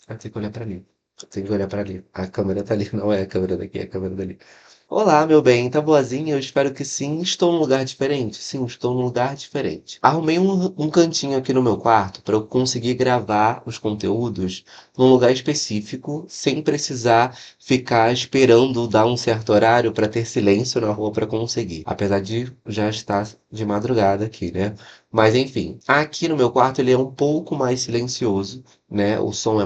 Ah, tem que olhar pra ali. Tem que olhar pra ali. A câmera tá ali, não é a câmera daqui, é a câmera dali. Olá, meu bem, tá boazinha? Eu espero que sim. Estou num lugar diferente? Sim, estou num lugar diferente. Arrumei um cantinho aqui no meu quarto para eu conseguir gravar os conteúdos num lugar específico, sem precisar ficar esperando dar um certo horário para ter silêncio na rua para conseguir. Apesar de já estar de madrugada aqui, né? Mas enfim, aqui no meu quarto ele é um pouco mais silencioso, né? O som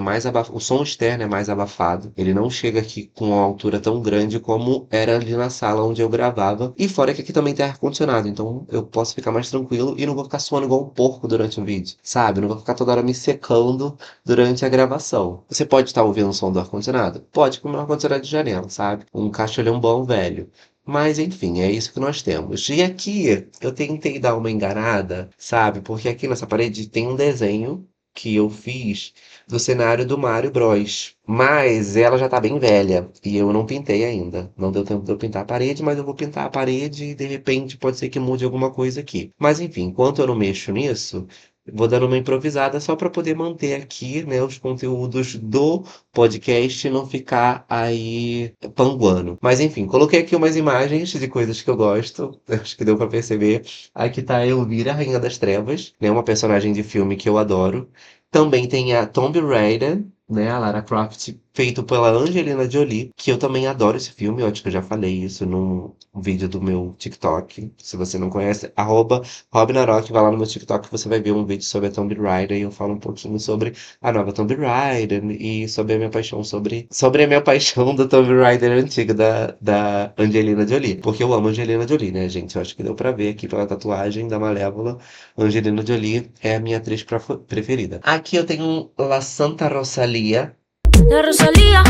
externo é mais abafado. Ele não chega aqui com uma altura tão grande como era ali na sala onde eu gravava. E fora que aqui também tem ar-condicionado, então eu posso ficar mais tranquilo e não vou ficar suando igual um porco durante o vídeo, sabe? Não vou ficar toda hora me secando durante a gravação. Você pode estar ouvindo o som do ar-condicionado? Pode, com o meu ar-condicionado de janela, sabe? Um caixolhão bom velho. Mas enfim, é isso que nós temos. E aqui eu tentei dar uma enganada, sabe? Porque aqui nessa parede tem um desenho que eu fiz do cenário do Mario Bros. Mas ela já tá bem velha e eu não pintei ainda. Não deu tempo de eu pintar a parede, mas eu vou pintar a parede e de repente pode ser que mude alguma coisa aqui. Mas enfim, enquanto eu não mexo nisso, vou dando uma improvisada só para poder manter aqui, né, os conteúdos do podcast e não ficar aí panguando. Mas enfim, coloquei aqui umas imagens de coisas que eu gosto. Acho que deu para perceber. Aqui tá a Elvira, Rainha das Trevas, né, uma personagem de filme que eu adoro. Também tem a Tomb Raider, né, a Lara Croft, feito pela Angelina Jolie, que eu também adoro esse filme, eu acho que eu já falei isso num vídeo do meu TikTok. Se você não conhece, @Robinarok, vai lá no meu TikTok, você vai ver um vídeo sobre a Tomb Raider e eu falo um pouquinho sobre a nova Tomb Raider e sobre a minha paixão sobre a minha paixão da Tomb Raider antiga da Angelina Jolie. Porque eu amo a Angelina Jolie, né, gente? Eu acho que deu pra ver aqui pela tatuagem da Malévola. Angelina Jolie é a minha atriz preferida. Aqui eu tenho La Santa Rosalia, La Rosalía.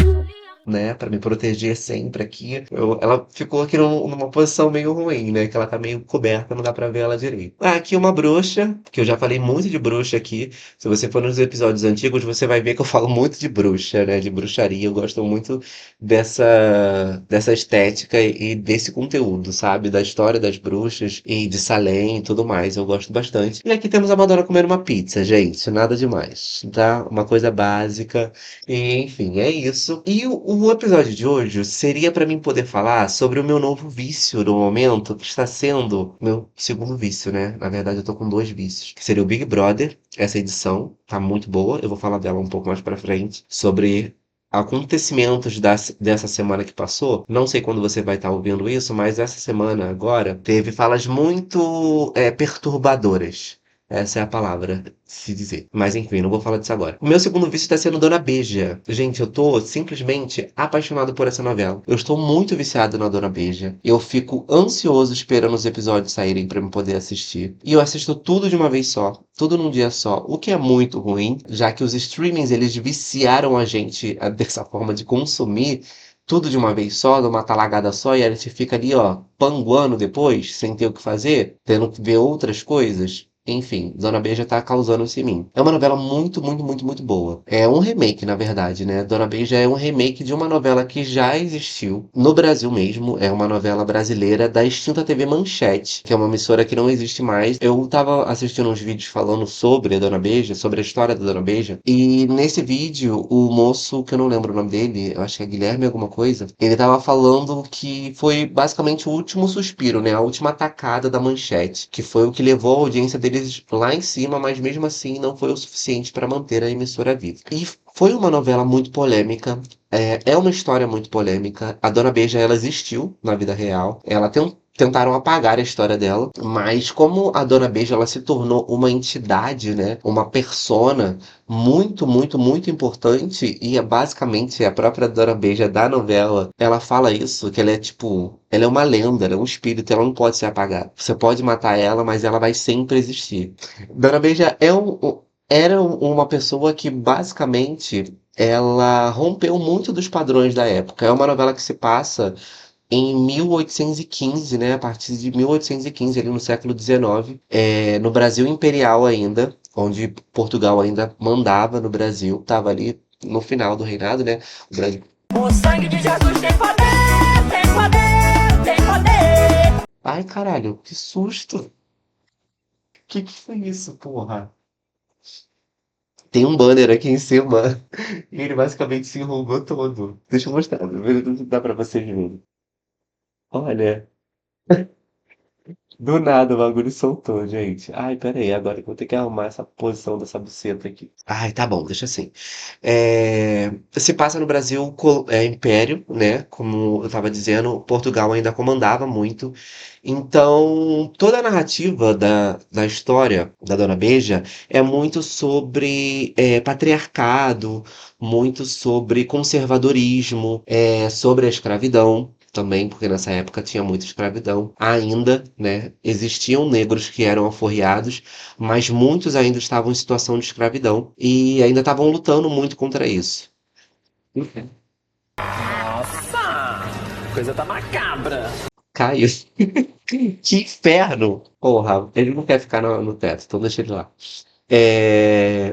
né, pra me proteger sempre aqui. Ela ficou aqui numa posição meio ruim, né, que ela tá meio coberta, não dá pra ver ela direito. Aqui uma bruxa, que eu já falei muito de bruxa aqui. Se você for nos episódios antigos, você vai ver que eu falo muito de bruxa, né, de bruxaria. Eu gosto muito dessa estética e desse conteúdo, sabe, da história das bruxas e de Salem e tudo mais. Eu gosto bastante. E aqui temos a Madonna comendo uma pizza, gente, nada demais, tá? Uma coisa básica. E, enfim, é isso. E o episódio de hoje seria para mim poder falar sobre o meu novo vício no momento, que está sendo meu segundo vício, né? Na verdade, eu tô com dois vícios, que seria o Big Brother. Essa edição tá muito boa, eu vou falar dela um pouco mais pra frente, sobre acontecimentos dessa semana que passou. Não sei quando você vai estar ouvindo isso, mas essa semana agora teve falas muito perturbadoras. Essa é a palavra, se dizer. Mas enfim, não vou falar disso agora. O meu segundo vício está sendo Dona Beija. Gente, eu tô simplesmente apaixonado por essa novela. Eu estou muito viciado na Dona Beija. Eu fico ansioso esperando os episódios saírem para eu poder assistir. E eu assisto tudo de uma vez só, tudo num dia só, o que é muito ruim, já que os streamings eles viciaram a gente dessa forma de consumir tudo de uma vez só, numa talagada só, e a gente fica ali, ó, panguando depois, sem ter o que fazer, tendo que ver outras coisas. Enfim, Dona Beija tá causando isso em mim. É uma novela muito, muito, muito, muito boa. É um remake, na verdade, né? Dona Beija é um remake de uma novela que já existiu no Brasil mesmo. É uma novela brasileira da extinta TV Manchete, que é uma emissora que não existe mais. Eu tava assistindo uns vídeos falando sobre a Dona Beija, sobre a história da Dona Beija, e nesse vídeo, o moço, que eu não lembro o nome dele, eu acho que é Guilherme alguma coisa, ele tava falando que foi basicamente o último suspiro, né? A última atacada da Manchete, que foi o que levou a audiência deles lá em cima, mas mesmo assim não foi o suficiente para manter a emissora viva. E foi uma novela muito polêmica. É uma história muito polêmica. A Dona Beija, ela existiu na vida real. Tentaram apagar a história dela, mas como a Dona Beija ela se tornou uma entidade, né, uma persona muito, muito, muito importante e é basicamente a própria Dona Beija da novela, ela fala isso, que ela é tipo, ela é uma lenda, ela é um espírito, ela não pode ser apagada. Você pode matar ela, mas ela vai sempre existir. Dona Beija era uma pessoa que basicamente ela rompeu muito dos padrões da época. É uma novela que se passa em 1815, né, a partir de 1815, ali no século XIX, no Brasil Imperial ainda, onde Portugal ainda mandava no Brasil, estava ali no final do reinado, né? O Brasil. O sangue de Jesus tem poder, tem poder, tem poder. Ai, caralho, que susto! Que foi isso, porra? Tem um banner aqui em cima e ele basicamente se enrugou todo. Deixa eu mostrar, dá pra vocês verem. Olha, do nada o bagulho soltou, gente. Ai, pera aí, agora que eu vou ter que arrumar essa posição dessa buceta aqui. Ai, tá bom, deixa assim. Se passa no Brasil Império, né? Como eu estava dizendo, Portugal ainda comandava muito. Então, toda a narrativa da história da Dona Beija é muito sobre patriarcado, muito sobre conservadorismo, sobre a escravidão. Também, porque nessa época tinha muita escravidão. Ainda, né, existiam negros que eram alforriados, mas muitos ainda estavam em situação de escravidão e ainda estavam lutando muito contra isso. Nossa, coisa tá macabra. Caiu. Que inferno! Porra, ele não quer ficar no teto, então deixa ele lá.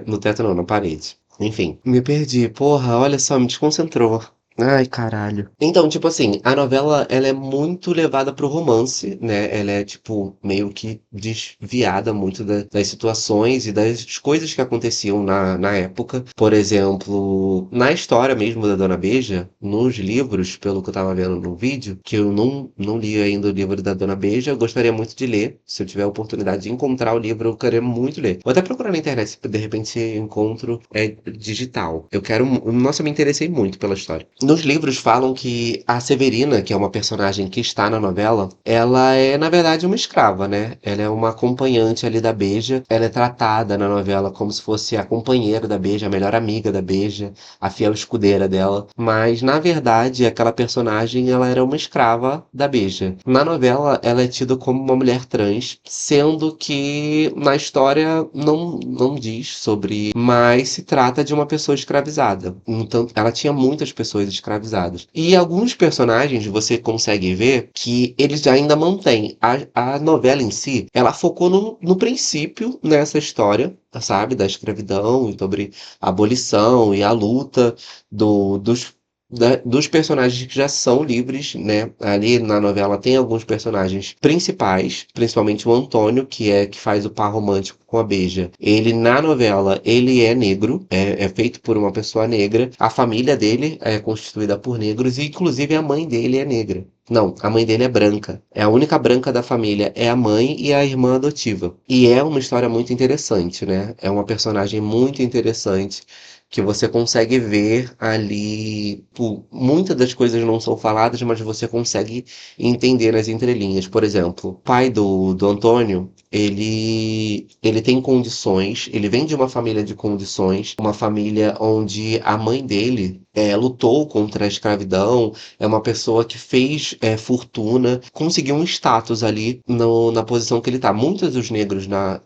No teto não, na parede. Enfim, me perdi. Porra, olha só, me desconcentrou. Ai, caralho. Então, tipo assim, a novela, ela é muito levada pro romance, né? Ela é, tipo, meio que desviada muito das situações e das coisas que aconteciam na época. Por exemplo, na história mesmo da Dona Beija, nos livros, pelo que eu tava vendo no vídeo, que eu não li ainda o livro da Dona Beija, eu gostaria muito de ler. Se eu tiver a oportunidade de encontrar o livro, eu queria muito ler. Vou até procurar na internet se de repente encontro digital. Eu quero. Nossa, eu me interessei muito pela história. Nos livros falam que a Severina, que é uma personagem que está na novela, ela é, na verdade, uma escrava, né? Ela é uma acompanhante ali da Beija. Ela é tratada na novela como se fosse a companheira da Beija, a melhor amiga da Beija, a fiel escudeira dela. Mas, na verdade, aquela personagem, ela era uma escrava da Beija. Na novela, ela é tida como uma mulher trans, sendo que na história não diz sobre, mas se trata de uma pessoa escravizada. Então, ela tinha muitas pessoas escravizadas. E alguns personagens você consegue ver que eles ainda mantêm. A novela em si, ela focou no princípio nessa história, sabe, da escravidão e sobre a abolição e a luta dos personagens que já são livres, né? Ali na novela tem alguns personagens principais, principalmente o Antônio, que faz o par romântico com a Beija. Ele na novela, ele é negro, é feito por uma pessoa negra. A família dele é constituída por negros e inclusive a mãe dele é negra. Não, a mãe dele é branca. É a única branca da família, é a mãe e a irmã adotiva. E é uma história muito interessante, né? É uma personagem muito interessante que você consegue ver ali. Muitas das coisas não são faladas, mas você consegue entender nas entrelinhas. Por exemplo, o pai do Antônio, ele tem condições, ele vem de uma família de condições, uma família onde a mãe dele lutou contra a escravidão, é uma pessoa que fez fortuna, conseguiu um status ali na posição que ele está. Muitos dos negros na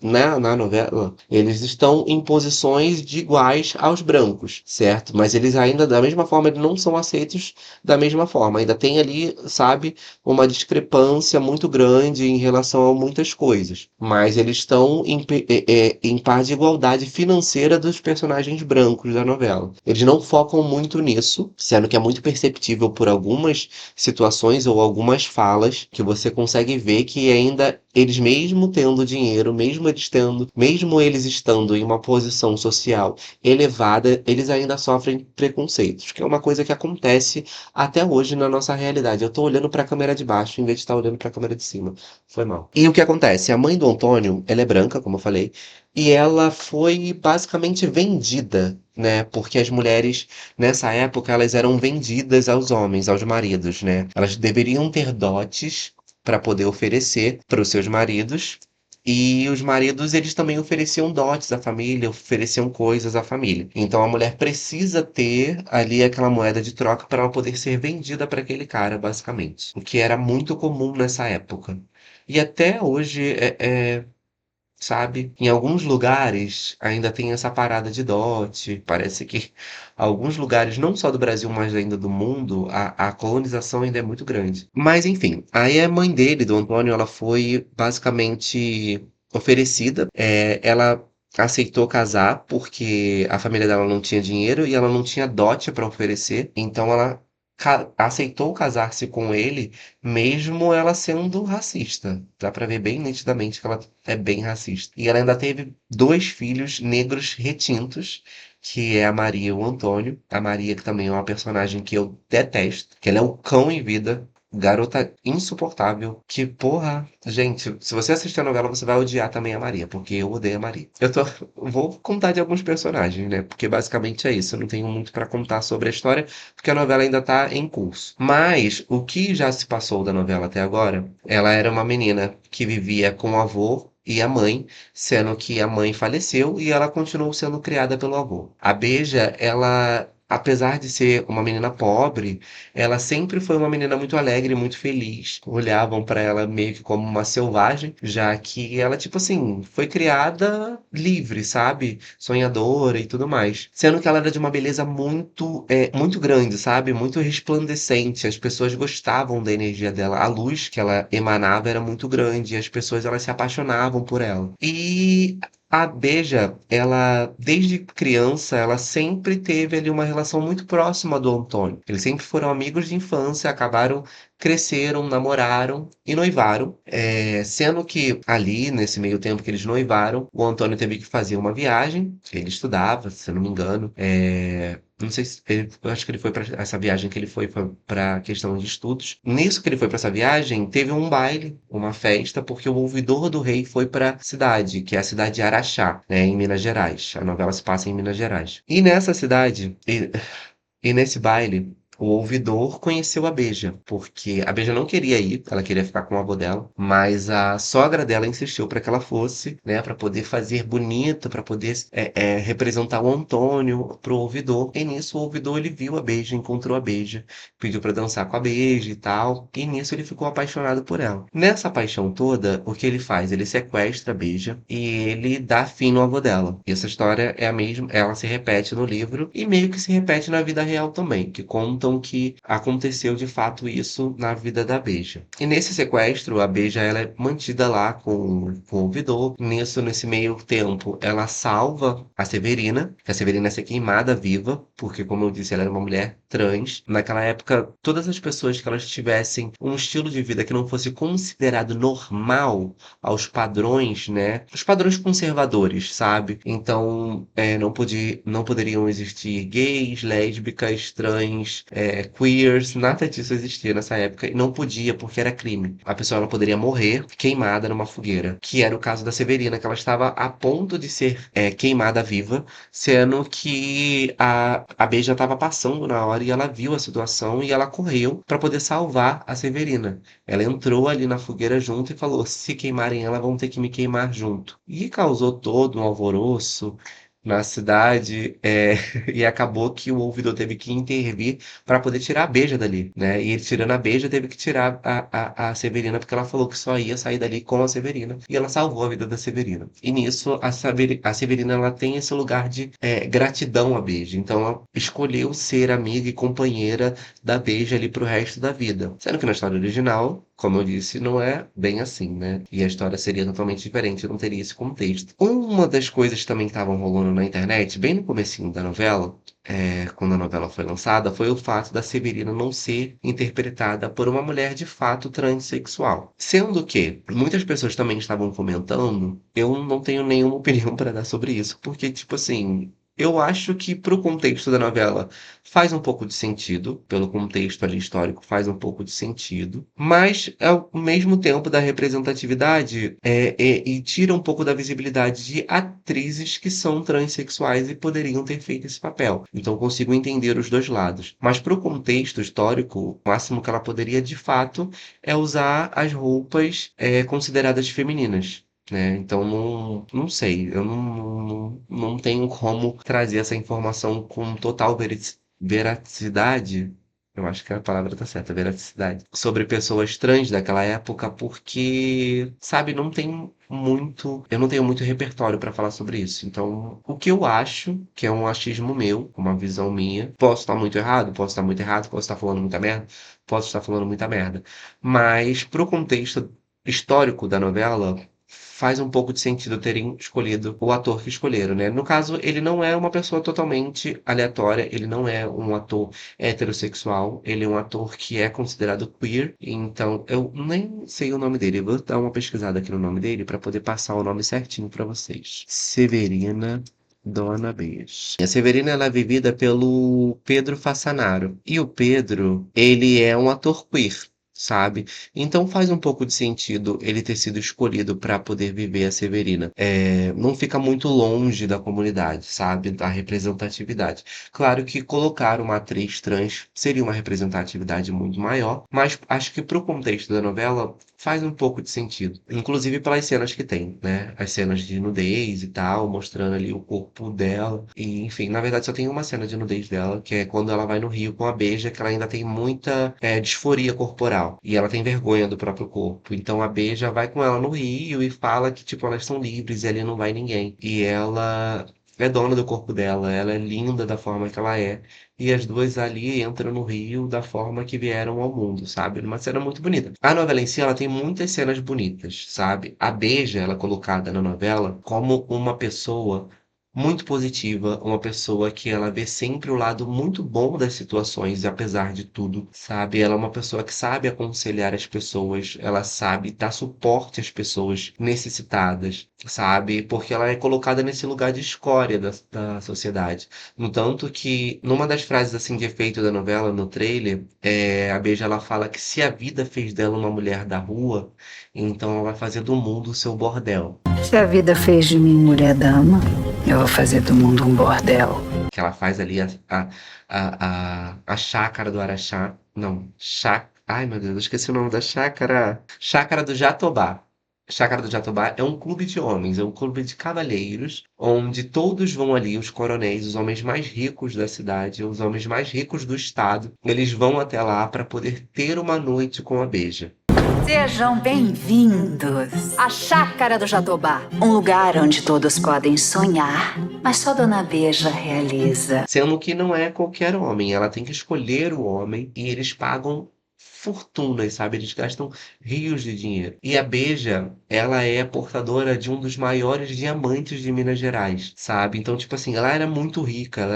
novela, eles estão em posições de iguais aos brancos, certo? Mas eles ainda, da mesma forma, eles não são aceitos da mesma forma. Ainda tem ali, sabe, uma discrepância muito grande em relação a muitas coisas. Mas eles estão em par de igualdade financeira dos personagens brancos da novela. Eles não focam muito nisso, sendo que é muito perceptível por algumas situações ou algumas falas que você consegue ver que ainda eles mesmo tendo dinheiro, mesmo eles estando em uma posição social elevada, eles ainda sofrem preconceitos, que é uma coisa que acontece até hoje na nossa realidade. Eu tô olhando para a câmera de baixo em vez de estar olhando para a câmera de cima. Foi mal. E o que acontece? A mãe do Antônio, ela é branca, como eu falei, e ela foi basicamente vendida, né? Porque as mulheres nessa época elas eram vendidas aos homens, aos maridos, né? Elas deveriam ter dotes para poder oferecer para os seus maridos. E os maridos, eles também ofereciam dotes à família, ofereciam coisas à família. Então a mulher precisa ter ali aquela moeda de troca para ela poder ser vendida para aquele cara, basicamente. O que era muito comum nessa época. E até hoje sabe? Em alguns lugares ainda tem essa parada de dote. Parece que alguns lugares, não só do Brasil, mas ainda do mundo, a colonização ainda é muito grande. Mas enfim, aí a mãe dele, do Antônio, ela foi basicamente oferecida. Ela aceitou casar porque a família dela não tinha dinheiro e ela não tinha dote para oferecer. Então ela aceitou casar-se com ele, mesmo ela sendo racista. Dá pra ver bem nitidamente que ela é bem racista. E ela ainda teve dois filhos negros retintos, que é a Maria e o Antônio. A Maria, que também é uma personagem que eu detesto, que ela é um cão em vida. Garota insuportável. Que porra. Gente, se você assistir a novela, você vai odiar também a Maria, porque eu odeio a Maria. Vou contar de alguns personagens, né? Porque basicamente é isso. Eu não tenho muito pra contar sobre a história, porque a novela ainda tá em curso. Mas o que já se passou da novela até agora, ela era uma menina que vivia com o avô e a mãe, sendo que a mãe faleceu e ela continuou sendo criada pelo avô. A Beija, ela, apesar de ser uma menina pobre, ela sempre foi uma menina muito alegre, muito feliz. Olhavam pra ela meio que como uma selvagem, já que ela, tipo assim, foi criada livre, sabe? Sonhadora e tudo mais. Sendo que ela era de uma beleza muito grande, sabe? Muito resplandecente. As pessoas gostavam da energia dela. A luz que ela emanava era muito grande. E as pessoas, elas se apaixonavam por ela. E a Beja, ela, desde criança, ela sempre teve ali uma relação muito próxima do Antônio. Eles sempre foram amigos de infância, acabaram, cresceram, namoraram e noivaram. Sendo que ali, nesse meio tempo que eles noivaram, o Antônio teve que fazer uma viagem. Ele estudava, se eu não me engano. Não sei se eu acho que ele foi para essa viagem que ele foi para questão de estudos. Nisso que ele foi para essa viagem, teve um baile, uma festa, porque o ouvidor do rei foi para cidade, que é a cidade de Araxá, né, em Minas Gerais. A novela se passa em Minas Gerais. E nessa cidade, e nesse baile, o ouvidor conheceu a Beija, porque a Beija não queria ir, ela queria ficar com o avô dela, mas a sogra dela insistiu para que ela fosse, né, para poder fazer bonito, para poder representar o Antônio pro ouvidor. E nisso o ouvidor ele viu a Beija, encontrou a Beija, pediu para dançar com a Beija e tal, e nisso ele ficou apaixonado por ela. Nessa paixão toda, o que ele faz? Ele sequestra a Beija e ele dá fim no avô dela. E essa história é a mesma, ela se repete no livro e meio que se repete na vida real também, que contam que aconteceu de fato isso na vida da Beija. E nesse sequestro, a Beija ela é mantida lá com o ouvidor. Nesse meio tempo, ela salva a Severina, que a Severina ia ser queimada viva, porque, como eu disse, ela era uma mulher trans. Naquela época, todas as pessoas que elas tivessem um estilo de vida que não fosse considerado normal aos padrões, né? Os padrões conservadores, sabe? Então, não poderiam existir gays, lésbicas, trans, queers, nada disso existia nessa época e não podia porque era crime. A pessoa não poderia morrer queimada numa fogueira, que era o caso da Severina, que ela estava a ponto de ser queimada viva, sendo que a Beija estava passando na hora e ela viu a situação e ela correu para poder salvar a Severina. Ela entrou ali na fogueira junto e falou: se queimarem ela, vão ter que me queimar junto. E causou todo um alvoroço na cidade, e acabou que o ouvidor teve que intervir para poder tirar a Beija dali, né? E ele tirando a Beija teve que tirar a Severina, porque ela falou que só ia sair dali com a Severina. E ela salvou a vida da Severina. E nisso, a Severina ela tem esse lugar de gratidão à Beija. Então, ela escolheu ser amiga e companheira da Beija ali pro resto da vida. Sendo que na história original, como eu disse, não é bem assim, né? E a história seria totalmente diferente, não teria esse contexto. Uma das coisas também que estavam rolando na internet, bem no comecinho da novela, quando a novela foi lançada, foi o fato da Severina não ser interpretada por uma mulher de fato transexual. Sendo que muitas pessoas também estavam comentando, eu não tenho nenhuma opinião para dar sobre isso, porque, tipo assim, eu acho que pro contexto da novela faz um pouco de sentido, pelo contexto ali histórico faz um pouco de sentido, mas ao mesmo tempo da representatividade e tira um pouco da visibilidade de atrizes que são transexuais e poderiam ter feito esse papel. Então eu consigo entender os dois lados. Mas pro contexto histórico, o máximo que ela poderia de fato é usar as roupas consideradas femininas. Né? Então, não sei, eu não tenho como trazer essa informação com total veracidade, eu acho que a palavra tá certa, veracidade, sobre pessoas trans daquela época, porque, sabe, eu não tenho muito repertório para falar sobre isso. Então, o que eu acho, que é um achismo meu, uma visão minha, posso estar muito errado, posso estar muito errado, posso estar falando muita merda, posso estar falando muita merda, mas pro contexto histórico da novela, faz um pouco de sentido terem escolhido o ator que escolheram, né? No caso, ele não é uma pessoa totalmente aleatória, ele não é um ator heterossexual, ele é um ator que é considerado queer, então eu nem sei o nome dele, eu vou dar uma pesquisada aqui no nome dele para poder passar o nome certinho para vocês. Severina Dona Beija. A Severina ela é vivida pelo Pedro Fassanaro. E o Pedro, ele é um ator queer, sabe? Então faz um pouco de sentido ele ter sido escolhido para poder viver a Severina. Não fica muito longe da comunidade, sabe? Da representatividade. Claro que colocar uma atriz trans seria uma representatividade muito maior, mas acho que para o contexto da novela faz um pouco de sentido. Inclusive pelas cenas que tem, né? As cenas de nudez e tal, mostrando ali o corpo dela. E, enfim, na verdade só tem uma cena de nudez dela, que é quando ela vai no Rio com a Beija, que ela ainda tem muita disforia corporal. E ela tem vergonha do próprio corpo. Então a Beija vai com ela no Rio e fala que, tipo, elas são livres e ali não vai ninguém. E ela é dona do corpo dela, ela é linda da forma que ela é. E as duas ali entram no Rio da forma que vieram ao mundo, sabe? Numa cena muito bonita. A novela em si, ela tem muitas cenas bonitas, sabe? A Beija, ela é colocada na novela como uma pessoa muito positiva, uma pessoa que ela vê sempre o lado muito bom das situações, apesar de tudo, sabe? Ela é uma pessoa que sabe aconselhar as pessoas, ela sabe dar suporte às pessoas necessitadas, sabe? Porque ela é colocada nesse lugar de escória da sociedade. No tanto que, numa das frases assim de efeito da novela, no trailer, a Beija ela fala que se a vida fez dela uma mulher da rua, então ela vai fazer do mundo o seu bordel. Se a vida fez de mim mulher dama, eu vou fazer do mundo um bordel. Que ela faz ali a chácara do Araxá. Não, ai meu Deus, eu esqueci o nome da chácara. Chácara do Jatobá. Chácara do Jatobá é um clube de homens, é um clube de cavalheiros, onde todos vão ali, os coronéis, os homens mais ricos da cidade, os homens mais ricos do estado, eles vão até lá para poder ter uma noite com a Beija. Sejam bem-vindos à Chácara do Jatobá, um lugar onde todos podem sonhar, mas só Dona Beija realiza. Sendo que não é qualquer homem, ela tem que escolher o homem e eles pagam fortunas, sabe? Eles gastam rios de dinheiro. E a Beija, ela é portadora de um dos maiores diamantes de Minas Gerais, sabe? Então, tipo assim, ela era muito rica, ela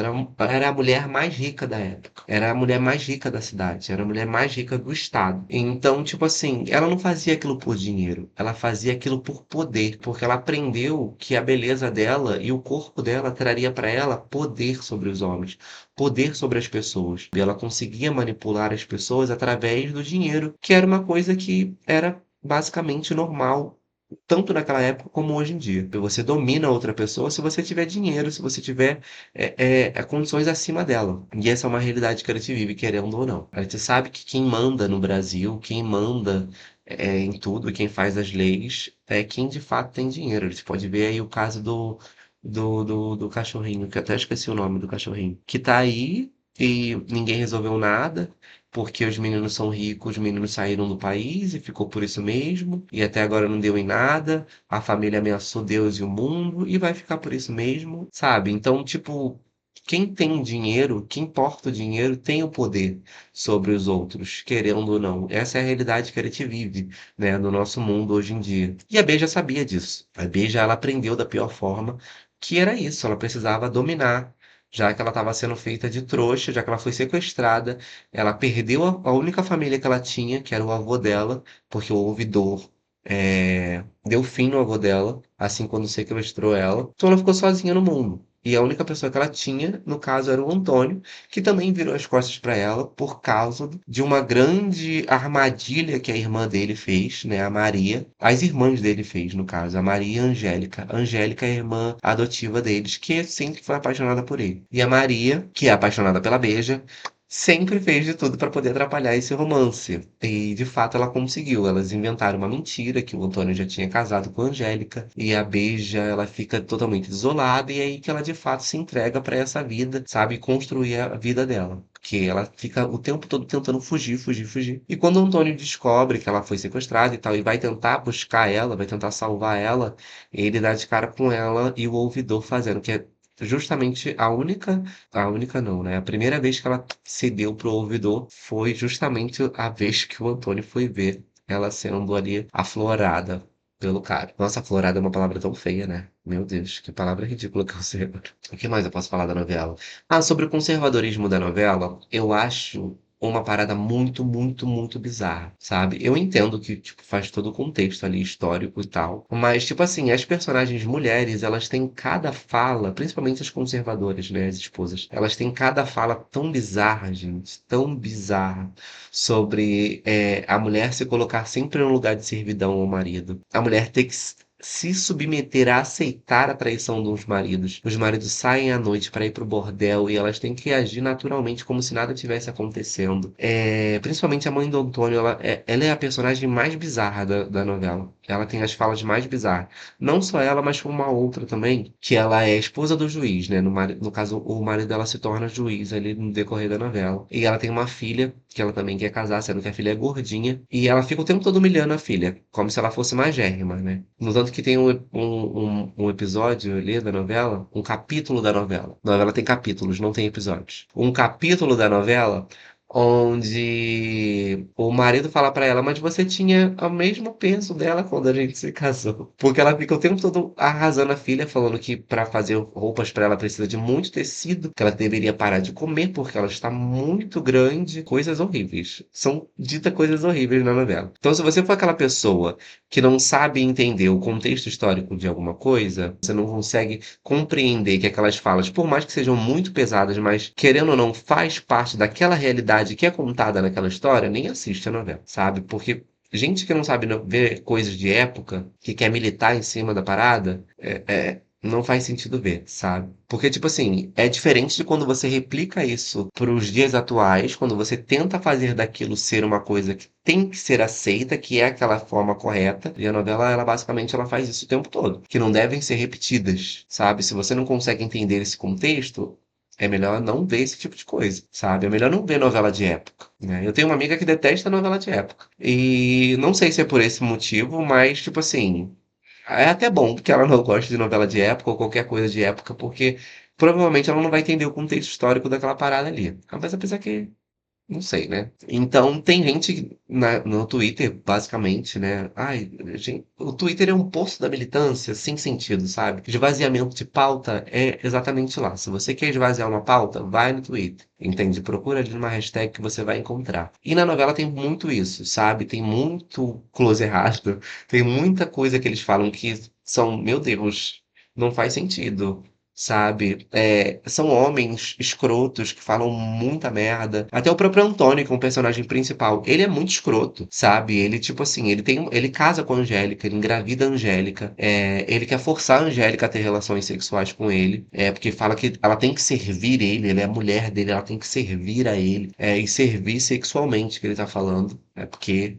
era a mulher mais rica da época. Era a mulher mais rica da cidade, era a mulher mais rica do estado. Então, tipo assim, ela não fazia aquilo por dinheiro, ela fazia aquilo por poder, porque ela aprendeu que a beleza dela e o corpo dela traria para ela poder sobre os homens, poder sobre as pessoas. E ela conseguia manipular as pessoas através do dinheiro, que era uma coisa que era basicamente normal, tanto naquela época como hoje em dia. Você domina outra pessoa se você tiver dinheiro, se você tiver condições acima dela. E essa é uma realidade que a gente vive, querendo ou não. A gente sabe que quem manda no Brasil, quem manda em tudo, quem faz as leis, é quem de fato tem dinheiro. A gente pode ver aí o caso do cachorrinho, que eu até esqueci o nome do cachorrinho, que tá aí e ninguém resolveu nada, porque os meninos são ricos, os meninos saíram do país e ficou por isso mesmo, e até agora não deu em nada, a família ameaçou Deus e o mundo, e vai ficar por isso mesmo, sabe? Então, tipo, quem tem dinheiro, quem porta o dinheiro, tem o poder sobre os outros, querendo ou não. Essa é a realidade que a gente vive, né, no nosso mundo hoje em dia. E a Beija sabia disso. A Beija, ela aprendeu da pior forma, que era isso, ela precisava dominar, já que ela estava sendo feita de trouxa, já que ela foi sequestrada, ela perdeu a única família que ela tinha, que era o avô dela, porque o ouvidor deu fim no avô dela, assim quando sequestrou ela. Então ela ficou sozinha no mundo. E a única pessoa que ela tinha, no caso, era o Antônio, que também virou as costas para ela por causa de uma grande armadilha que a irmã dele fez, né, a Maria. As irmãs dele fez, no caso, a Maria e a Angélica. A Angélica é a irmã adotiva deles, que sempre foi apaixonada por ele. E a Maria, que é apaixonada pela Beija, sempre fez de tudo para poder atrapalhar esse romance. E de fato ela conseguiu. Elas inventaram uma mentira que o Antônio já tinha casado com a Angélica e a Beija ela fica totalmente isolada e é aí que ela de fato se entrega para essa vida, sabe, construir a vida dela. Que ela fica o tempo todo tentando fugir, fugir, fugir. E quando o Antônio descobre que ela foi sequestrada e tal, e vai tentar buscar ela, vai tentar salvar ela, ele dá de cara com ela e o ouvidor fazendo, que é justamente a única não, né? A primeira vez que ela cedeu pro ouvidor foi justamente a vez que o Antônio foi ver ela sendo ali aflorada pelo cara. Nossa, florada é uma palavra tão feia, né? Meu Deus, que palavra ridícula que eu usei agora. O que mais eu posso falar da novela? Ah, sobre o conservadorismo da novela, eu acho uma parada muito, muito, muito bizarra, sabe? Eu entendo que, tipo, faz todo o contexto ali histórico e tal, mas, tipo assim, as personagens mulheres, elas têm cada fala, principalmente as conservadoras, né, as esposas, elas têm cada fala tão bizarra, gente, tão bizarra, sobre a mulher se colocar sempre no lugar de servidão ao marido, a mulher ter que se submeter a aceitar a traição dos maridos. Os maridos saem à noite para ir pro bordel e elas têm que agir naturalmente como se nada tivesse acontecendo. Principalmente a mãe do Antônio, ela é a personagem mais bizarra da novela. Ela tem as falas mais bizarras. Não só ela, mas uma outra também, que ela é esposa do juiz, né? No caso, o marido dela se torna juiz ali no decorrer da novela. E ela tem uma filha, que ela também quer casar, sendo que a filha é gordinha. E ela fica o tempo todo humilhando a filha, como se ela fosse magérrima, né? No tanto que tem um episódio ali da novela, um capítulo da novela. A novela tem capítulos, não tem episódios. Um capítulo da novela onde o marido fala pra ela, mas você tinha o mesmo peso dela quando a gente se casou. Porque ela fica o tempo todo arrasando a filha, falando que pra fazer roupas pra ela precisa de muito tecido, que ela deveria parar de comer porque ela está muito grande. Coisas horríveis. São ditas coisas horríveis na novela. Então, se você for aquela pessoa que não sabe entender o contexto histórico de alguma coisa, você não consegue compreender que aquelas falas, por mais que sejam muito pesadas, mas querendo ou não, faz parte daquela realidade que é contada naquela história, nem assiste a novela, sabe? Porque gente que não sabe ver coisas de época, que quer militar em cima da parada, não faz sentido ver, sabe? Porque, tipo assim, é diferente de quando você replica isso para os dias atuais, quando você tenta fazer daquilo ser uma coisa que tem que ser aceita, que é aquela forma correta. E a novela, ela basicamente ela faz isso o tempo todo, que não devem ser repetidas, sabe? Se você não consegue entender esse contexto, é melhor não ver esse tipo de coisa, sabe? É melhor não ver novela de época, né? Eu tenho uma amiga que detesta novela de época. E não sei se é por esse motivo, mas, tipo assim, é até bom que ela não goste de novela de época ou qualquer coisa de época, porque provavelmente ela não vai entender o contexto histórico daquela parada ali. Mas apesar que não sei, né? Então, tem gente no Twitter, basicamente, né? Ai, o Twitter é um poço da militância sem sentido, sabe? Esvaziamento de pauta é exatamente lá. Se você quer esvaziar uma pauta, vai no Twitter, entende? Procura ali numa hashtag que você vai encontrar. E na novela tem muito isso, sabe? Tem muito close errado, tem muita coisa que eles falam que são, meu Deus, não faz sentido. Sabe? São homens escrotos que falam muita merda. Até o próprio Antônio, que é um personagem principal, ele é muito escroto, sabe? Ele, tipo assim, ele casa com a Angélica, ele engravida a Angélica. Ele quer forçar a Angélica a ter relações sexuais com ele. Porque fala que ela tem que servir ele, ele é a mulher dele, ela tem que servir a ele. E servir sexualmente, que ele tá falando. Porque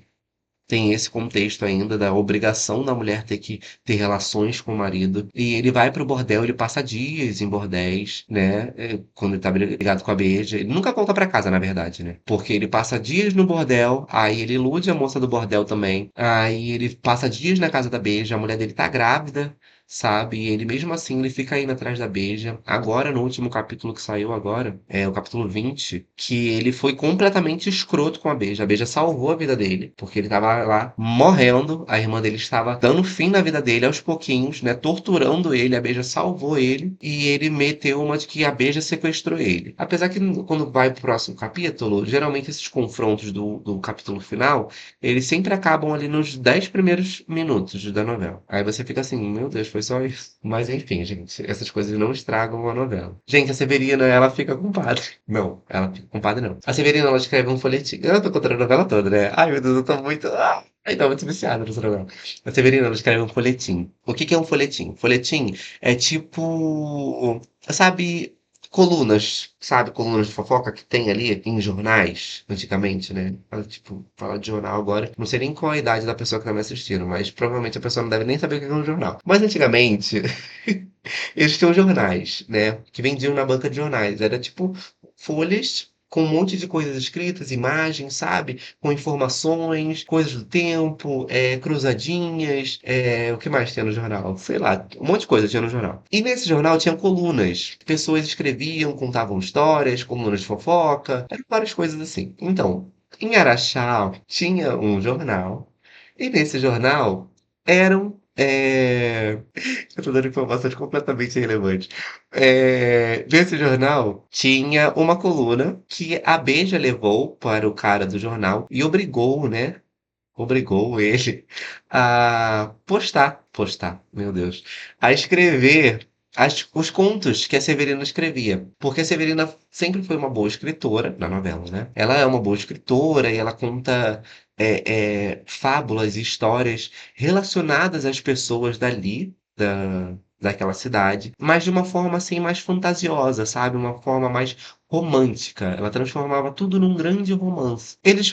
tem esse contexto ainda da obrigação da mulher ter que ter relações com o marido. E ele vai pro bordel, ele passa dias em bordéis, né? Quando ele tá brigado com a Beija. Ele nunca volta pra casa, na verdade, né? Porque ele passa dias no bordel, aí ele ilude a moça do bordel também. Aí ele passa dias na casa da Beija, a mulher dele tá grávida. Sabe? E ele mesmo assim ele fica indo atrás da Beija. Agora, no último capítulo que saiu agora, o capítulo 20, que ele foi completamente escroto com a Beija. A Beija salvou a vida dele, porque ele tava lá morrendo, a irmã dele estava dando fim na vida dele aos pouquinhos, né? Torturando ele, a Beija salvou ele, e ele meteu uma de que a Beija sequestrou ele. Apesar que quando vai pro próximo capítulo, geralmente esses confrontos do capítulo final, eles sempre acabam ali nos 10 primeiros minutos da novela. Aí você fica assim, meu Deus, foi só isso. Mas enfim, gente, essas coisas não estragam a novela. Gente, a Severina, ela fica com o padre. Não, ela fica com o padre, não. A Severina, ela escreve um folhetim. Eu tô contando a novela toda, né? Ai, meu Deus, eu tô muito. Ai, tô muito viciada nessa novela. A Severina, ela escreve um folhetim. O que que é um folhetim? Folhetim é tipo. Sabe, colunas, sabe, colunas de fofoca que tem ali em jornais, antigamente, né? Tipo, fala de jornal agora. Não sei nem qual a idade da pessoa que tá me assistindo, mas provavelmente a pessoa não deve nem saber o que é um jornal. Mas antigamente, eles tinham jornais, né? Que vendiam na banca de jornais. Era tipo folhas com um monte de coisas escritas, imagens, sabe? Com informações, coisas do tempo, cruzadinhas, o que mais tinha no jornal? Sei lá, um monte de coisa tinha no jornal. E nesse jornal tinha colunas. Pessoas escreviam, contavam histórias, colunas de fofoca, eram várias coisas assim. Então, em Araxá tinha um jornal, e nesse jornal eram. Eu tô dando informações completamente irrelevantes. Nesse jornal tinha uma coluna que a Beija levou para o cara do jornal e obrigou, né? Obrigou ele a postar, meu Deus, a escrever os contos que a Severina escrevia. Porque a Severina sempre foi uma boa escritora na novela, né? Ela é uma boa escritora e ela conta fábulas e histórias relacionadas às pessoas dali, daquela cidade, mas de uma forma assim mais fantasiosa, sabe? Uma forma mais romântica. Ela transformava tudo num grande romance. Eles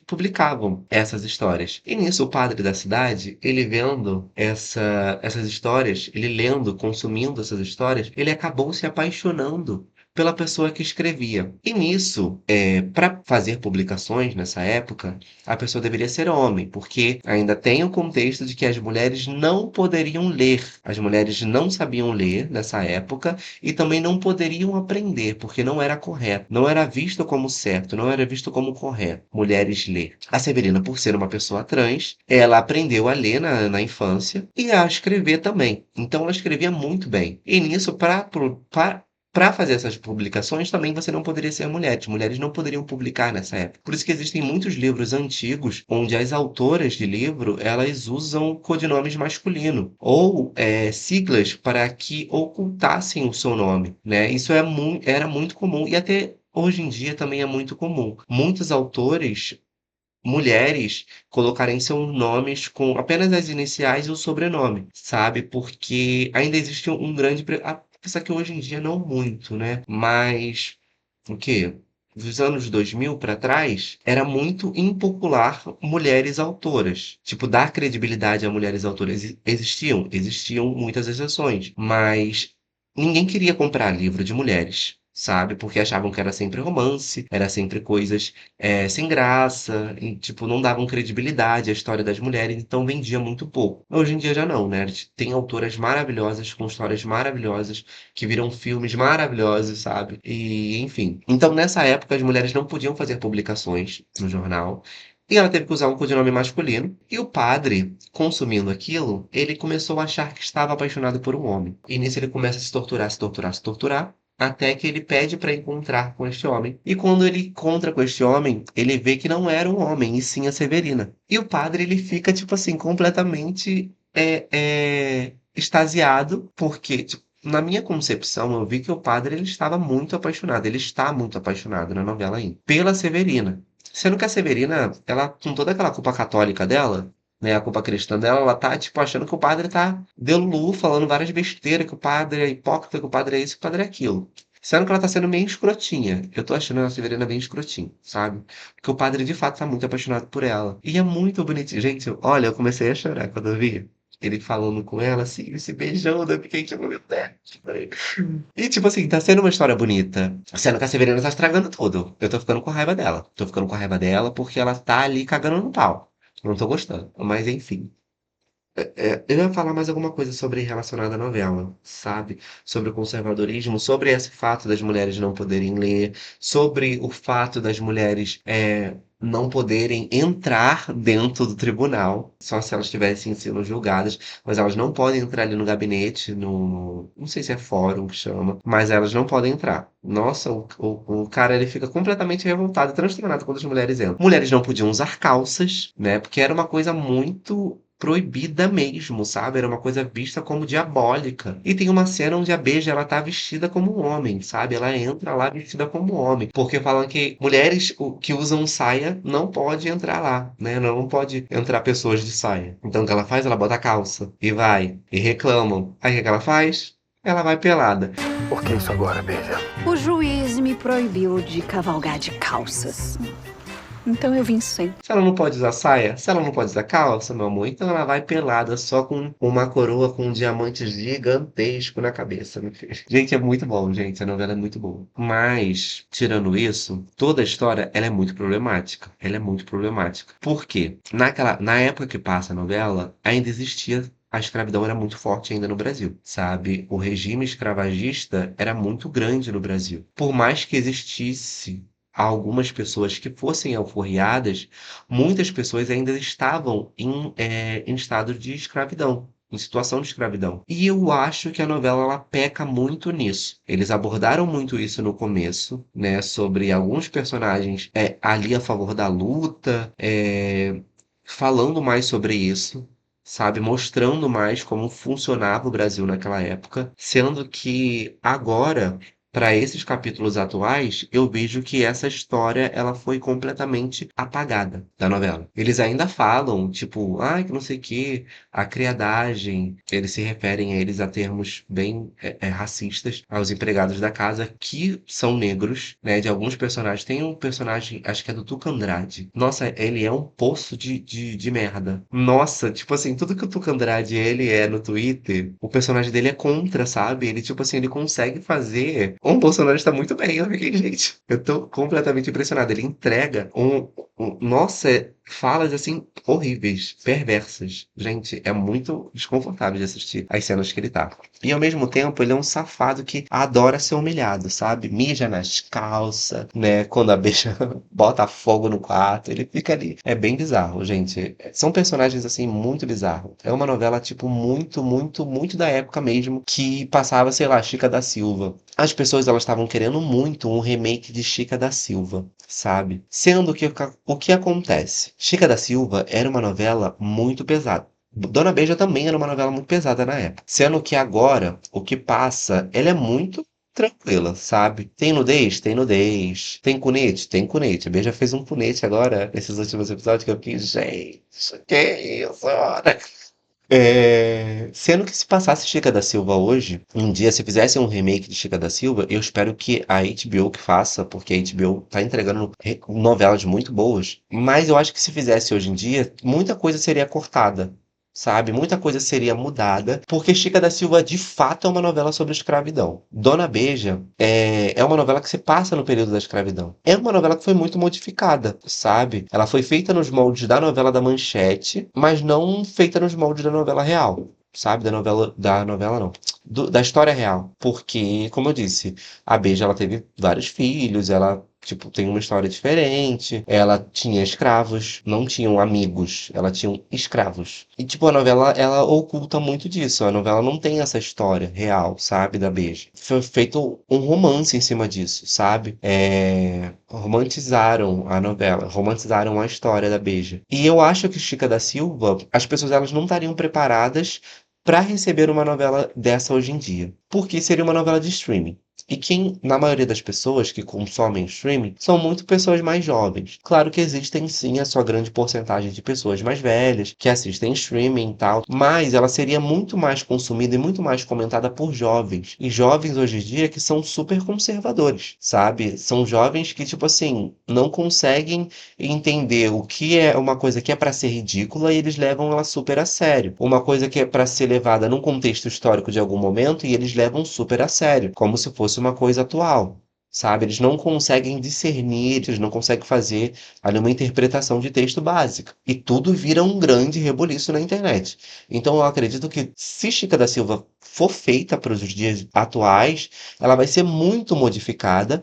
publicavam essas histórias. E nisso, o padre da cidade, ele vendo essas histórias, ele lendo, consumindo essas histórias, ele acabou se apaixonando pela pessoa que escrevia. E nisso, para fazer publicações nessa época, a pessoa deveria ser homem, porque ainda tem o contexto de que as mulheres não poderiam ler. As mulheres não sabiam ler nessa época e também não poderiam aprender, porque não era correto, não era visto como certo, não era visto como correto mulheres ler. A Severina, por ser uma pessoa trans, ela aprendeu a ler na infância e a escrever também. Então ela escrevia muito bem. E nisso, para fazer essas publicações, também você não poderia ser mulher. As mulheres não poderiam publicar nessa época. Por isso que existem muitos livros antigos onde as autoras de livro elas usam codinomes masculino ou siglas para que ocultassem o seu nome, né? Isso era muito comum e até hoje em dia também é muito comum. Muitos autores mulheres colocarem seus nomes com apenas as iniciais e o sobrenome, sabe? Porque ainda existe um grande. Apesar que hoje em dia não muito, né? Mas o quê? Dos anos 2000 para trás, era muito impopular mulheres autoras. Tipo, dar credibilidade a mulheres autoras. Existiam muitas exceções, mas ninguém queria comprar livro de mulheres. Sabe? Porque achavam que era sempre romance, era sempre coisas sem graça, e, tipo, não davam credibilidade à história das mulheres, então vendia muito pouco. Hoje em dia já não, né? Tem autoras maravilhosas, com histórias maravilhosas, que viram filmes maravilhosos, sabe? E, enfim. Então, nessa época, as mulheres não podiam fazer publicações no jornal. E ela teve que usar um codinome masculino. E o padre, consumindo aquilo, ele começou a achar que estava apaixonado por um homem. E nisso ele começa a se torturar, se torturar, se torturar. Até que ele pede para encontrar com este homem. E quando ele encontra com este homem, ele vê que não era um homem, e sim a Severina. E o padre, ele fica, tipo assim, completamente extasiado, porque, tipo, na minha concepção, eu vi que o padre ele estava muito apaixonado. Ele está muito apaixonado na novela ainda. Pela Severina. Sendo que a Severina, ela, com toda aquela culpa católica dela, né, a culpa cristã dela, ela tá, tipo, achando que o padre tá delulu, falando várias besteiras, que o padre é hipócrita, que o padre é isso, que o padre é aquilo. Sendo que ela tá sendo meio escrotinha. Eu tô achando a Severina bem escrotinha, sabe? Porque o padre, de fato, tá muito apaixonado por ela. E é muito bonitinho. Gente, olha, eu comecei a chorar quando eu vi. Ele falando com ela, assim, se beijando, eu fiquei tipo, meu Deus. E, tipo assim, tá sendo uma história bonita. Sendo que a Severina tá estragando tudo. Eu tô ficando com raiva dela. Tô ficando com raiva dela porque ela tá ali cagando no pau. Não tô gostando. Mas, enfim. Eu ia falar mais alguma coisa sobre relacionada à novela, sabe? Sobre o conservadorismo, sobre esse fato das mulheres não poderem ler, sobre o fato das mulheres não poderem entrar dentro do tribunal, só se elas estivessem sendo julgadas, mas elas não podem entrar ali no gabinete, não sei se é fórum que chama, mas elas não podem entrar. Nossa, o cara ele fica completamente revoltado, transtornado quando as mulheres entram. Mulheres não podiam usar calças, né? Porque era uma coisa muito proibida mesmo, sabe? Era uma coisa vista como diabólica. E tem uma cena onde a Beija, ela tá vestida como um homem, sabe? Ela entra lá vestida como um homem. Porque falam que mulheres que usam saia não pode entrar lá, né? Não pode entrar pessoas de saia. Então o que ela faz? Ela bota a calça e vai. E reclamam. Aí o que ela faz? Ela vai pelada. Por que isso agora, Beija? O juiz me proibiu de cavalgar de calças. Então eu vim sem. Se ela não pode usar saia, se ela não pode usar calça, meu amor, então ela vai pelada só com uma coroa com um diamante gigantesco na cabeça, meu filho. Gente, é muito bom, gente. A novela é muito boa. Mas, tirando isso, toda a história, ela é muito problemática. Ela é muito problemática. Por quê? Na época que passa a novela, ainda existia a escravidão era muito forte ainda no Brasil, sabe? O regime escravagista era muito grande no Brasil. Por mais que existisse algumas pessoas que fossem alforriadas, muitas pessoas ainda estavam em estado de escravidão, em situação de escravidão. E eu acho que a novela ela peca muito nisso. Eles abordaram muito isso no começo, né, sobre alguns personagens ali a favor da luta, falando mais sobre isso. Sabe, mostrando mais como funcionava o Brasil naquela época, sendo que agora, para esses capítulos atuais, eu vejo que essa história ela foi completamente apagada da novela. Eles ainda falam, tipo, ai, que não sei o que, a criadagem, eles se referem a eles a termos bem racistas, aos empregados da casa que são negros, né? De alguns personagens. Tem um personagem, acho que é do Tuca Andrade. Nossa, ele é um poço de merda. Nossa, tipo assim, tudo que o Tuca Andrade ele é no Twitter, o personagem dele é contra, sabe? Ele, tipo assim, ele consegue fazer um bolsonarista muito bem. Eu fiquei, gente, eu tô completamente impressionado. Ele entrega nossa, falas assim horríveis, perversas. Gente, é muito desconfortável de assistir as cenas que ele tá. E ao mesmo tempo, ele é um safado que adora ser humilhado, sabe? Mija nas calças, né? Quando a bicha bota fogo no quarto, ele fica ali. É bem bizarro, gente. São personagens assim muito bizarros. É uma novela tipo muito, muito, muito da época mesmo que passava, sei lá, Chica da Silva. As pessoas elas estavam querendo muito um remake de Chica da Silva, sabe? Sendo que o que acontece? Chica da Silva era uma novela muito pesada. Dona Beija também era uma novela muito pesada na época. Sendo que agora, o que passa, ela é muito tranquila, sabe? Tem nudez? Tem nudez. Tem cunete? Tem cunete. A Beija fez um cunete agora, nesses últimos episódios, que eu fiquei, gente, que isso, ora? Sendo que se passasse Chica da Silva hoje, um dia, se fizesse um remake de Chica da Silva, eu espero que a HBO que faça, porque a HBO tá entregando novelas muito boas. Mas eu acho que se fizesse hoje em dia, muita coisa seria cortada. Sabe? Muita coisa seria mudada, porque Chica da Silva de fato é uma novela sobre escravidão. Dona Beija é uma novela que se passa no período da escravidão. É uma novela que foi muito modificada, sabe? Ela foi feita nos moldes da novela da Manchete, mas não feita nos moldes da novela real. Sabe, da novela não, da história real, porque, como eu disse, a Beija ela teve vários filhos, ela tipo tem uma história diferente, ela tinha escravos, não tinham amigos, ela tinha escravos. E tipo a novela ela oculta muito disso, a novela não tem essa história real, sabe, da Beija. Foi feito um romance em cima disso, sabe? Romantizaram a novela, romantizaram a história da Beija. E eu acho que Chica da Silva, as pessoas elas não estariam preparadas para receber uma novela dessa hoje em dia, porque seria uma novela de streaming. E quem, na maioria das pessoas que consomem streaming, são muito pessoas mais jovens. Claro que existem sim a sua grande porcentagem de pessoas mais velhas que assistem streaming e tal, mas ela seria muito mais consumida e muito mais comentada por jovens. E jovens hoje em dia que são super conservadores, sabe? São jovens que, tipo assim, não conseguem entender o que é uma coisa que é para ser ridícula e eles levam ela super a sério. Uma coisa que é para ser levada num contexto histórico de algum momento e eles levam super a sério, como se fosse uma coisa atual, sabe? Eles não conseguem discernir, eles não conseguem fazer ali uma interpretação de texto básica. E tudo vira um grande rebuliço na internet. Então eu acredito que se Chica da Silva for feita para os dias atuais, ela vai ser muito modificada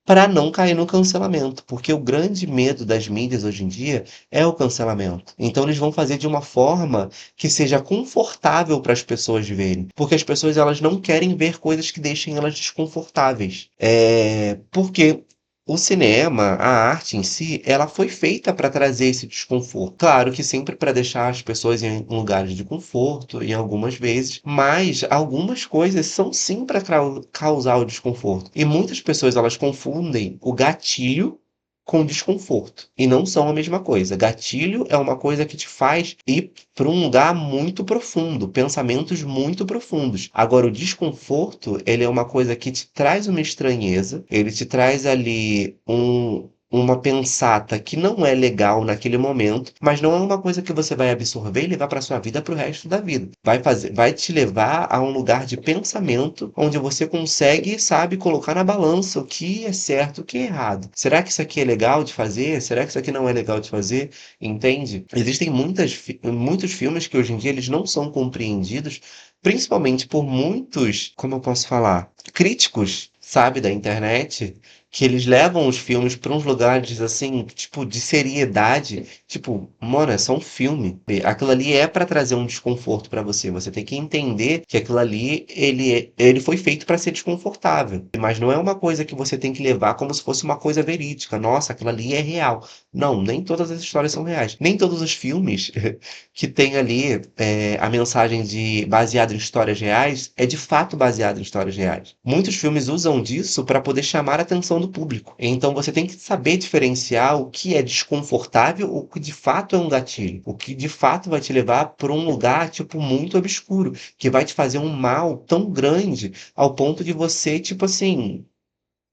para não cair no cancelamento, porque o grande medo das mídias hoje em dia é o cancelamento. Então eles vão fazer de uma forma que seja confortável para as pessoas verem, porque as pessoas elas não querem ver coisas que deixem elas desconfortáveis. Porque o cinema, a arte em si, ela foi feita para trazer esse desconforto. Claro que sempre para deixar as pessoas em lugares de conforto, em algumas vezes, mas algumas coisas são sim para causar o desconforto. E muitas pessoas elas confundem o gatilho com desconforto. E não são a mesma coisa. Gatilho é uma coisa que te faz ir para um lugar muito profundo, pensamentos muito profundos. Agora, o desconforto, ele é uma coisa que te traz uma estranheza, ele te traz ali uma pensata que não é legal naquele momento, mas não é uma coisa que você vai absorver e levar para sua vida para o resto da vida. Vai te levar a um lugar de pensamento onde você consegue, sabe, colocar na balança o que é certo, o que é errado. Será que isso aqui é legal de fazer? Será que isso aqui não é legal de fazer? Entende? Existem muitos filmes que hoje em dia eles não são compreendidos, principalmente por muitos, como eu posso falar, críticos, sabe, da internet, que eles levam os filmes pra uns lugares assim, tipo, de seriedade. Tipo, mano, é só um filme. Aquilo ali é pra trazer um desconforto pra você. Você tem que entender que aquilo ali, ele foi feito pra ser desconfortável. Mas não é uma coisa que você tem que levar como se fosse uma coisa verídica. Nossa, aquilo ali é real. Não, nem todas as histórias são reais. Nem todos os filmes que tem ali a mensagem de baseado em histórias reais é de fato baseado em histórias reais. Muitos filmes usam disso para poder chamar a atenção do público. Então você tem que saber diferenciar o que é desconfortável, o que de fato é um gatilho, o que de fato vai te levar para um lugar tipo muito obscuro, que vai te fazer um mal tão grande ao ponto de você, tipo assim,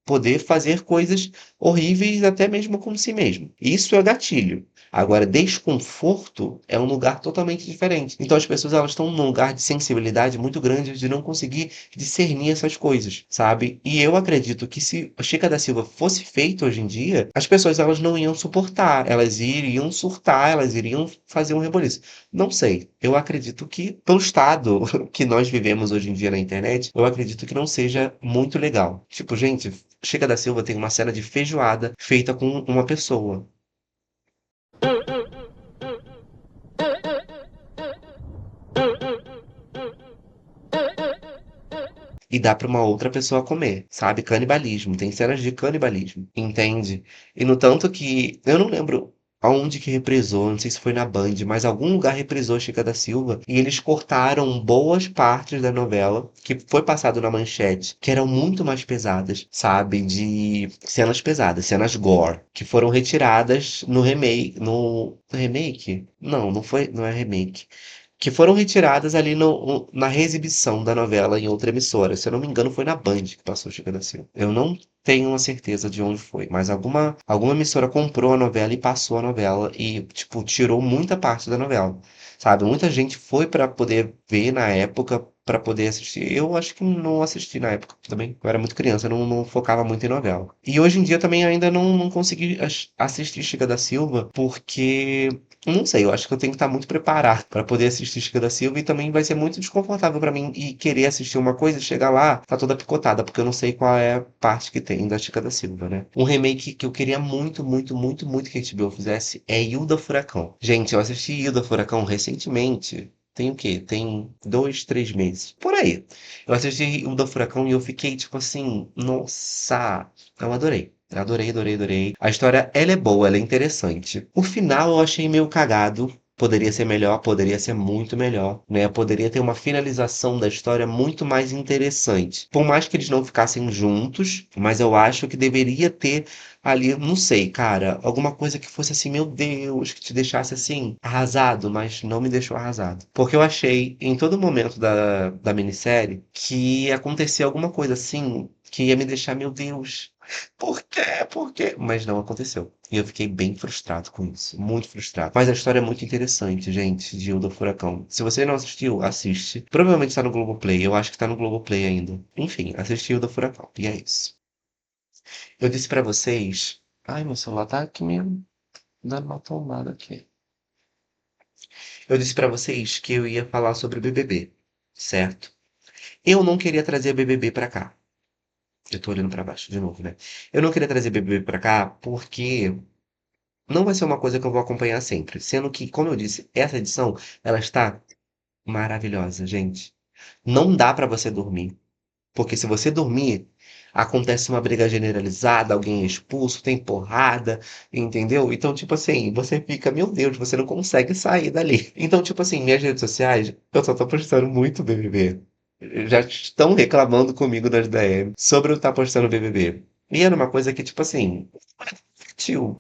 poder fazer coisas horríveis até mesmo com si mesmo. Isso é gatilho. Agora, desconforto é um lugar totalmente diferente. Então, as pessoas elas estão num lugar de sensibilidade muito grande de não conseguir discernir essas coisas, sabe? E eu acredito que se a Chica da Silva fosse feito hoje em dia, as pessoas elas não iam suportar, elas iriam surtar, elas iriam fazer um reboliço. Não sei. Eu acredito que, pelo estado que nós vivemos hoje em dia na internet, eu acredito que não seja muito legal. Tipo, gente, Chica da Silva tem uma cena de feijoada feita com uma pessoa. E dá pra uma outra pessoa comer, sabe? Canibalismo, tem cenas de canibalismo, entende? E no tanto que eu não lembro aonde que reprisou, não sei se foi na Band, mas algum lugar reprisou Chica da Silva e eles cortaram boas partes da novela que foi passado na Manchete, que eram muito mais pesadas, sabe? De cenas pesadas, cenas gore, que foram retiradas no remake, no remake? Não, não foi, não é remake que foram retiradas ali na reexibição da novela em outra emissora. Se eu não me engano, foi na Band que passou Chica da Silva. Eu não tenho uma certeza de onde foi, mas alguma emissora comprou a novela e passou a novela e, tipo, tirou muita parte da novela, sabe? Muita gente foi para poder ver na época, para poder assistir. Eu acho que não assisti na época também. Eu era muito criança, eu não focava muito em novela. E hoje em dia também ainda não consegui assistir Chica da Silva, porque não sei, eu acho que eu tenho que estar muito preparado para poder assistir Chica da Silva e também vai ser muito desconfortável para mim e querer assistir uma coisa e chegar lá, tá toda picotada, porque eu não sei qual é a parte que tem da Chica da Silva, né? Um remake que eu queria muito, muito, muito, muito que a HBO fizesse é Hilda Furacão. Gente, eu assisti Hilda Furacão recentemente. Tem o quê? Tem 2, 3 meses. Por aí. Eu assisti Hilda Furacão e eu fiquei tipo assim, nossa, eu adorei. Adorei, adorei, adorei. A história, ela é boa, ela é interessante. O final eu achei meio cagado. Poderia ser melhor, poderia ser muito melhor, né? Poderia ter uma finalização da história muito mais interessante. Por mais que eles não ficassem juntos, mas eu acho que deveria ter ali, não sei, cara, alguma coisa que fosse assim, meu Deus, que te deixasse assim, arrasado, mas não me deixou arrasado. Porque eu achei, em todo momento da minissérie, que acontecia alguma coisa assim, que ia me deixar, meu Deus. Por quê? Por quê? Mas não aconteceu. E eu fiquei bem frustrado com isso. Muito frustrado. Mas a história é muito interessante, gente, de Hilda Furacão. Se você não assistiu, assiste. Provavelmente está no Globoplay. Eu acho que está no Globoplay ainda. Enfim, assisti Hilda Furacão. E é isso. Eu disse pra vocês. Ai, meu celular tá aqui mesmo. Dando uma tombada aqui. Eu disse pra vocês que eu ia falar sobre BBB. Certo? Eu não queria trazer BBB pra cá. Eu tô olhando pra baixo de novo, né? Eu não queria trazer BBB pra cá porque não vai ser uma coisa que eu vou acompanhar sempre. Sendo que, como eu disse, essa edição, ela está maravilhosa, gente. Não dá pra você dormir. Porque se você dormir, acontece uma briga generalizada, alguém é expulso, tem porrada, entendeu? Então, tipo assim, você fica, meu Deus, você não consegue sair dali. Então, tipo assim, minhas redes sociais, eu só tô postando muito BBB. Já estão reclamando comigo das DM sobre eu estar postando BBB. E era uma coisa que, tipo assim, tio,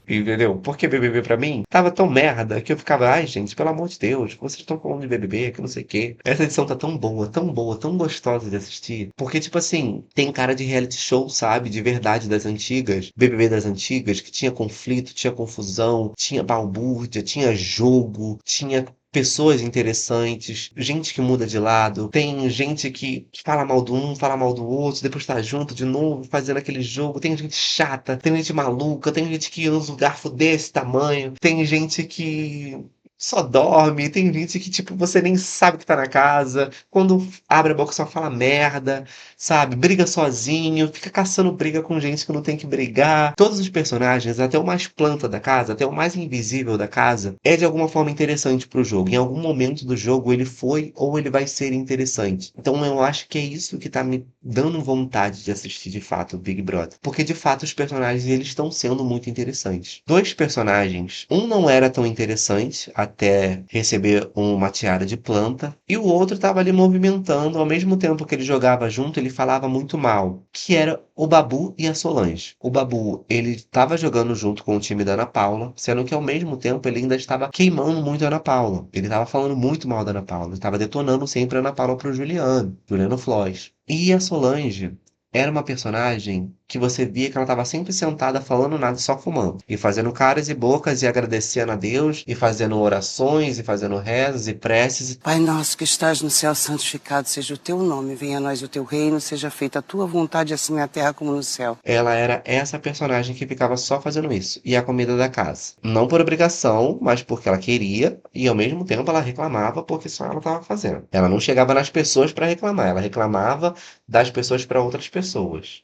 entendeu? Porque BBB pra mim tava tão merda que eu ficava, ai gente, pelo amor de Deus, vocês estão falando de BBB, que não sei o quê. Essa edição tá tão boa, tão gostosa de assistir. Porque, tipo assim, tem cara de reality show, sabe? De verdade das antigas, BBB das antigas, que tinha conflito, tinha confusão, tinha balbúrdia, tinha jogo, tinha pessoas interessantes, gente que muda de lado, tem gente que fala mal do um, fala mal do outro, depois tá junto de novo, fazendo aquele jogo, tem gente chata, tem gente maluca, tem gente que usa um garfo desse tamanho, tem gente que só dorme, tem gente que, tipo, você nem sabe que tá na casa, quando abre a boca só fala merda, sabe? Briga sozinho, fica caçando briga com gente que não tem que brigar. Todos os personagens, até o mais planta da casa, até o mais invisível da casa, é de alguma forma interessante pro jogo. Em algum momento do jogo ele foi ou ele vai ser interessante. Então eu acho que é isso que tá me dando vontade de assistir de fato o Big Brother. Porque de fato os personagens eles estão sendo muito interessantes. Dois personagens, um não era tão interessante até receber uma tiara de planta, e o outro estava ali movimentando, ao mesmo tempo que ele jogava junto, ele falava muito mal, que era o Babu e a Solange. O Babu, ele estava jogando junto com o time da Ana Paula, sendo que ao mesmo tempo ele ainda estava queimando muito a Ana Paula. Ele estava falando muito mal da Ana Paula, estava detonando sempre a Ana Paula pro Juliano Floyd. E a Solange era uma personagem que você via que ela estava sempre sentada falando nada, só fumando. E fazendo caras e bocas e agradecendo a Deus, e fazendo orações, e fazendo rezas e preces. Pai nosso que estás no céu, santificado seja o teu nome. Venha a nós o teu reino, seja feita a tua vontade, assim na terra como no céu. Ela era essa personagem que ficava só fazendo isso. E a comida da casa. Não por obrigação, mas porque ela queria. E ao mesmo tempo ela reclamava porque só ela estava fazendo. Ela não chegava nas pessoas para reclamar. Ela reclamava das pessoas para outras pessoas.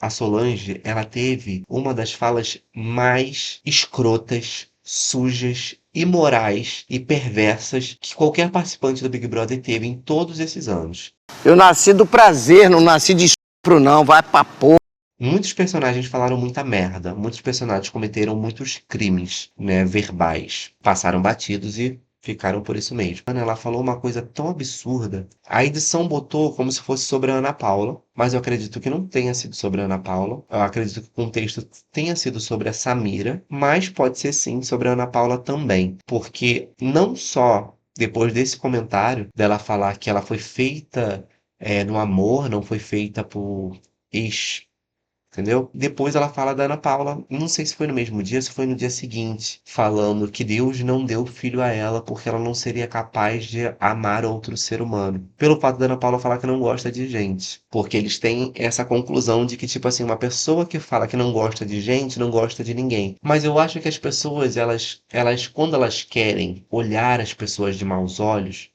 A Solange, ela teve uma das falas mais escrotas, sujas, imorais e perversas que qualquer participante do Big Brother teve em todos esses anos. Eu nasci do prazer, não nasci de estupro não, vai pra porra. Muitos personagens falaram muita merda, muitos personagens cometeram muitos crimes, né, verbais, passaram batidos e ficaram por isso mesmo. Ela falou uma coisa tão absurda. A edição botou como se fosse sobre a Ana Paula, mas eu acredito que não tenha sido sobre a Ana Paula. Eu acredito que o contexto tenha sido sobre a Samira, mas pode ser sim sobre a Ana Paula também, porque não só depois desse comentário dela falar que ela foi feita no amor, não foi feita por ex. Entendeu? Depois ela fala da Ana Paula, não sei se foi no mesmo dia, se foi no dia seguinte, falando que Deus não deu filho a ela porque ela não seria capaz de amar outro ser humano. Pelo fato da Ana Paula falar que não gosta de gente. Porque eles têm essa conclusão de que, tipo assim, uma pessoa que fala que não gosta de gente, não gosta de ninguém. Mas eu acho que as pessoas, quando elas querem olhar as pessoas de maus olhos,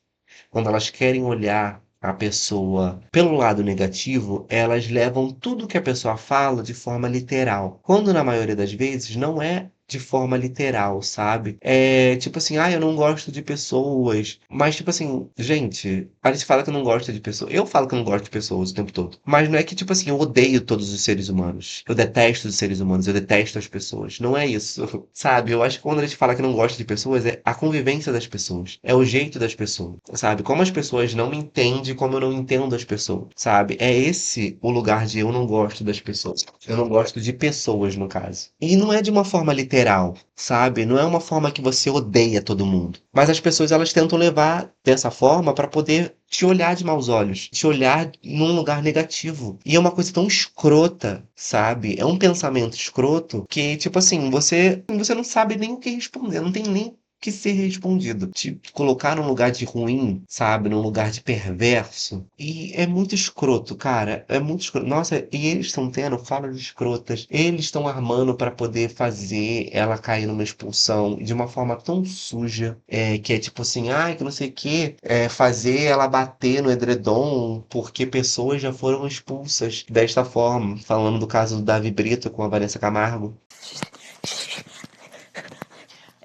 quando elas querem olhar a pessoa pelo lado negativo, elas levam tudo que a pessoa fala de forma literal. Quando na maioria das vezes não é de forma literal, sabe? É tipo assim, eu não gosto de pessoas. Mas, tipo assim, gente, a gente fala que não gosta de pessoas. Eu falo que eu não gosto de pessoas o tempo todo. Mas não é que, tipo assim, eu odeio todos os seres humanos. Eu detesto os seres humanos, eu detesto as pessoas. Não é isso, sabe? Eu acho que quando a gente fala que não gosta de pessoas, é a convivência das pessoas. É o jeito das pessoas, sabe? Como as pessoas não me entendem, como eu não entendo as pessoas, sabe? É esse o lugar de eu não gosto das pessoas. Eu não gosto de pessoas, no caso. E não é de uma forma literal, sabe? Não é uma forma que você odeia todo mundo. Mas as pessoas, elas tentam levar dessa forma para poder te olhar de maus olhos, te olhar num lugar negativo. E é uma coisa tão escrota, sabe? É um pensamento escroto que, tipo assim, você não sabe nem o que responder, não tem nem que ser respondido. Te colocar num lugar de ruim, sabe? Num lugar de perverso. E é muito escroto, cara. É muito escroto. Nossa, e eles estão tendo falas escrotas. Eles estão armando para poder fazer ela cair numa expulsão de uma forma tão suja. Que é tipo assim, que não sei o que. Fazer ela bater no edredom porque pessoas já foram expulsas desta forma. Falando do caso do Davi Brito com a Vanessa Camargo.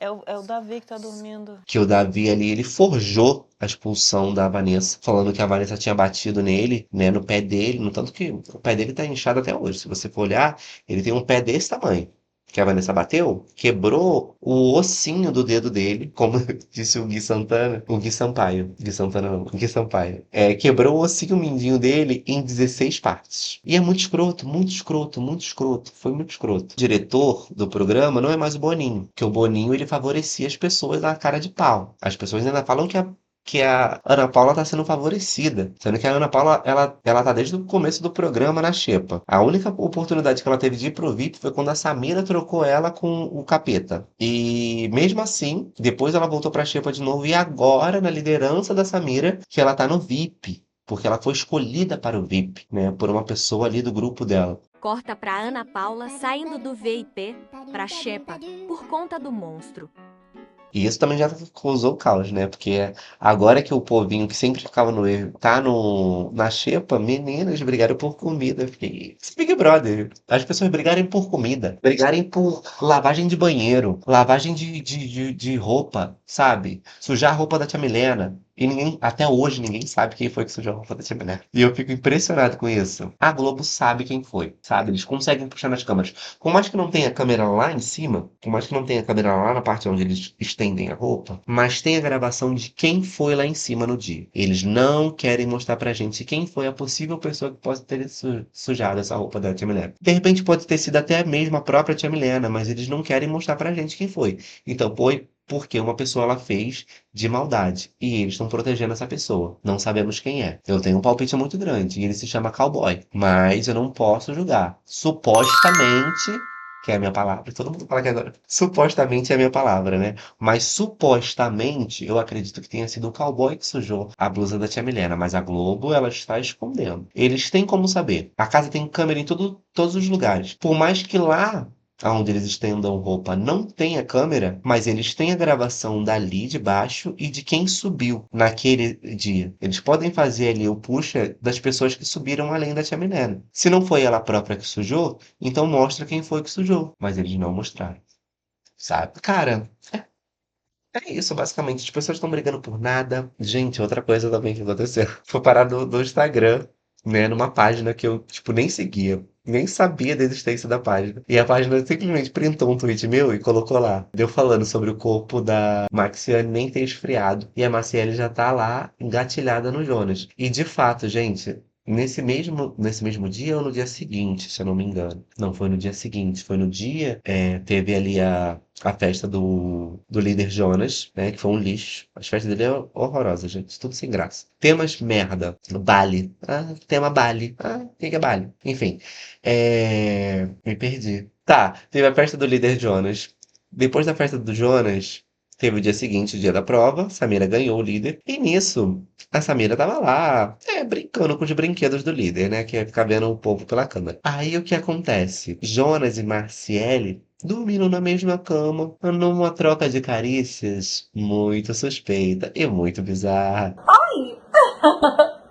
É o Davi que tá dormindo. Que o Davi ali, ele forjou a expulsão da Vanessa, falando que a Vanessa tinha batido nele, né, no pé dele, no tanto que o pé dele tá inchado até hoje. Se você for olhar, ele tem um pé desse tamanho. Que a Vanessa bateu, quebrou o ossinho do dedo dele, como disse o Gui Santana, o Gui Sampaio, Gui Santana não, o Gui Sampaio, quebrou o ossinho mindinho dele em 16 partes. E é muito escroto, muito escroto, muito escroto, foi muito escroto. O diretor do programa não é mais o Boninho, que o Boninho ele favorecia as pessoas na cara de pau. As pessoas ainda falam que a Ana Paula tá sendo favorecida. Sendo que a Ana Paula, ela tá desde o começo do programa na xepa. A única oportunidade que ela teve de ir pro VIP foi quando a Samira trocou ela com o Capeta. E mesmo assim, depois ela voltou pra xepa de novo. E agora, na liderança da Samira, que ela tá no VIP. Porque ela foi escolhida para o VIP, né? Por uma pessoa ali do grupo dela. Corta pra Ana Paula saindo do VIP pra xepa por conta do monstro. E isso também já causou caos, né? Porque agora que o povinho que sempre ficava no erro tá na xepa, meninas brigaram por comida. Eu fiquei, esse Big Brother, as pessoas brigarem por comida, brigarem por lavagem de banheiro, lavagem de roupa, sabe? Sujar a roupa da tia Milena. E ninguém, até hoje, ninguém sabe quem foi que sujou a roupa da tia Milena. E eu fico impressionado com isso. A Globo sabe quem foi, sabe? Eles conseguem puxar nas câmeras. Por mais que não tenha câmera lá em cima, por mais que não tenha câmera lá na parte onde eles estendem a roupa, mas tem a gravação de quem foi lá em cima no dia. Eles não querem mostrar pra gente quem foi a possível pessoa que possa ter sujado essa roupa da tia Milena. De repente pode ter sido até mesmo a própria tia Milena, mas eles não querem mostrar pra gente quem foi. Então, porque uma pessoa ela fez de maldade. E eles estão protegendo essa pessoa. Não sabemos quem é. Eu tenho um palpite muito grande. E ele se chama Cowboy. Mas eu não posso julgar. Supostamente, que é a minha palavra. Todo mundo fala que agora. Supostamente é a minha palavra, né? Mas supostamente, eu acredito que tenha sido o Cowboy que sujou a blusa da tia Milena. Mas a Globo, ela está escondendo. Eles têm como saber. A casa tem câmera em todos os lugares. Por mais que lá onde eles estendam roupa não tenha câmera, mas eles têm a gravação dali de baixo e de quem subiu naquele dia. Eles podem fazer ali o puxa das pessoas que subiram além da tia Milena. Se não foi ela própria que sujou, então mostra quem foi que sujou. Mas eles não mostraram, sabe? Cara, é isso, basicamente. As pessoas estão brigando por nada. Gente, outra coisa também que aconteceu. Foi parar no Instagram, né? Numa página que eu, tipo, nem seguia. Nem sabia da existência da página. E a página simplesmente printou um tweet meu e colocou lá. Deu falando sobre o corpo da Maxiane nem ter esfriado. E a Maciele já tá lá engatilhada no Jonas. E de fato, gente, nesse mesmo dia ou no dia seguinte, se eu não me engano. Não, foi no dia seguinte. Foi no dia. Teve ali a festa do líder Jonas, né? Que foi um lixo. As festas dele é horrorosa, gente. Tudo sem graça. Temas merda. Bali. Ah, tema Bali. Ah, o que é Bali? Enfim. Me perdi. Tá, teve a festa do líder Jonas. Depois da festa do Jonas, teve o dia seguinte, o dia da prova. Samira ganhou o líder. E nisso, a Samira tava lá, brincando com os brinquedos do líder, né? Que é ficar vendo o povo pela câmera. Aí o que acontece? Jonas e Marciele dormiram na mesma cama, numa troca de carícias muito suspeita e muito bizarra.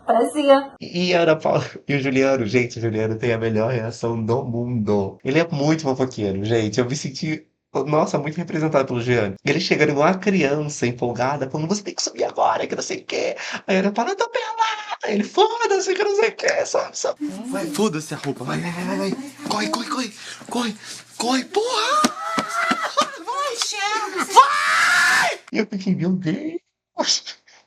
Parecia. E a Ana Paula e o Juliano, gente, o Juliano tem a melhor reação do mundo. Ele é muito fofoqueiro, gente. Eu me senti, nossa, muito representado pelo Juliano. Ele chegando igual uma criança empolgada, falando, você tem que subir agora, que não sei o quê. Aí a Ana Paula, eu tô pelada. Ele, foda-se, que não sei o quê, sabe? Vai, foda-se a roupa. Vai. Corre. Corre, porra! Vai, chefe! Vai! E eu fiquei, meu Deus.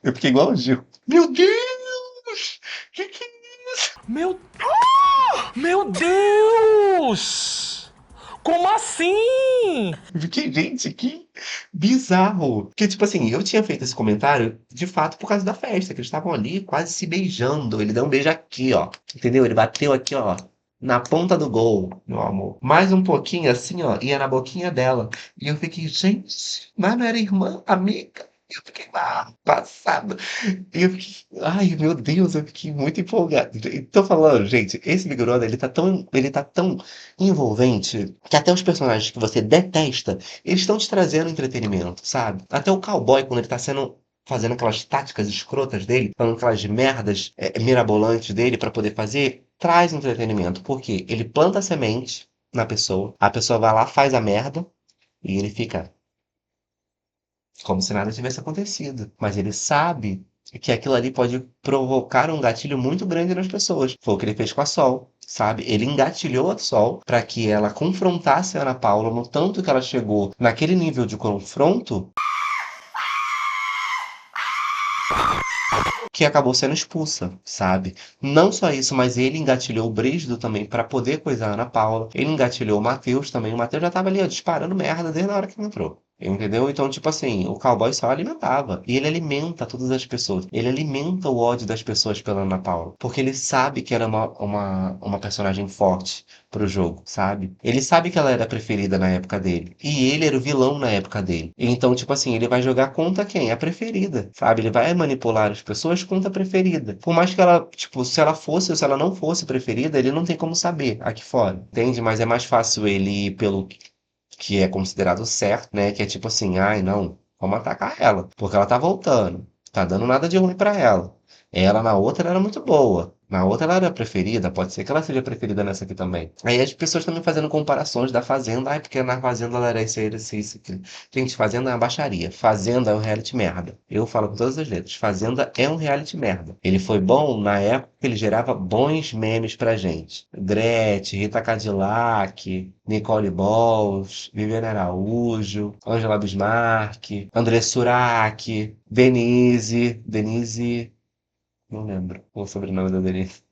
Eu fiquei igual o Gil. Meu Deus! Que é isso? Meu Deus! Como assim? Eu fiquei, gente, que bizarro. Porque, tipo assim, eu tinha feito esse comentário, de fato, por causa da festa, que eles estavam ali quase se beijando. Ele deu um beijo aqui, ó. Entendeu? Ele bateu aqui, ó. Na ponta do gol, meu amor. Mais um pouquinho assim, ó. Ia na boquinha dela. E eu fiquei, gente, mas não era irmã, amiga? Eu fiquei passado. E eu fiquei, ai, meu Deus, eu fiquei muito empolgado. E tô falando, gente, esse Big Brother, ele tá tão envolvente que até os personagens que você detesta, eles estão te trazendo entretenimento, sabe? Até o cowboy, quando ele tá fazendo aquelas táticas escrotas dele, falando aquelas merdas mirabolantes dele pra poder fazer, traz entretenimento. Porque ele planta a semente na pessoa, a pessoa vai lá, faz a merda, e ele fica como se nada tivesse acontecido. Mas ele sabe que aquilo ali pode provocar um gatilho muito grande nas pessoas. Foi o que ele fez com a Sol, sabe? Ele engatilhou a Sol para que ela confrontasse a Ana Paula no tanto que ela chegou naquele nível de confronto que acabou sendo expulsa, sabe? Não só isso, mas ele engatilhou o Brígido também para poder coisar a Ana Paula. Ele engatilhou o Matheus também. O Matheus já tava ali, ó, disparando merda desde a hora que ele entrou. Entendeu? Então, tipo assim, o cowboy só alimentava. E ele alimenta todas as pessoas. Ele alimenta o ódio das pessoas pela Ana Paula. Porque ele sabe que era uma personagem forte pro jogo, sabe? Ele sabe que ela era a preferida na época dele. E ele era o vilão na época dele. Então, tipo assim, ele vai jogar contra quem? A preferida, sabe? Ele vai manipular as pessoas contra a preferida. Por mais que ela, tipo, se ela fosse ou se ela não fosse preferida, ele não tem como saber aqui fora. Entende? Mas é mais fácil ele ir pelo que é considerado certo, né? Que é tipo assim, ai, não, Vamos atacar ela, porque ela tá voltando. Tá dando nada de ruim pra ela. Ela na outra ela era muito boa. Na outra ela era a preferida, pode ser que ela seja preferida nessa aqui também. Aí as pessoas também fazendo comparações da Fazenda. Ai, porque na Fazenda ela era isso, aquilo. Gente, Fazenda é uma baixaria. Fazenda é um reality merda. Eu falo com todas as letras. Fazenda é um reality merda. Ele foi bom na época que ele gerava bons memes pra gente. Gretchen, Rita Cadillac, Nicole Balls, Viviane Araújo, Angela Bismarck, André Surak, Denise, não lembro o sobrenome da Denise.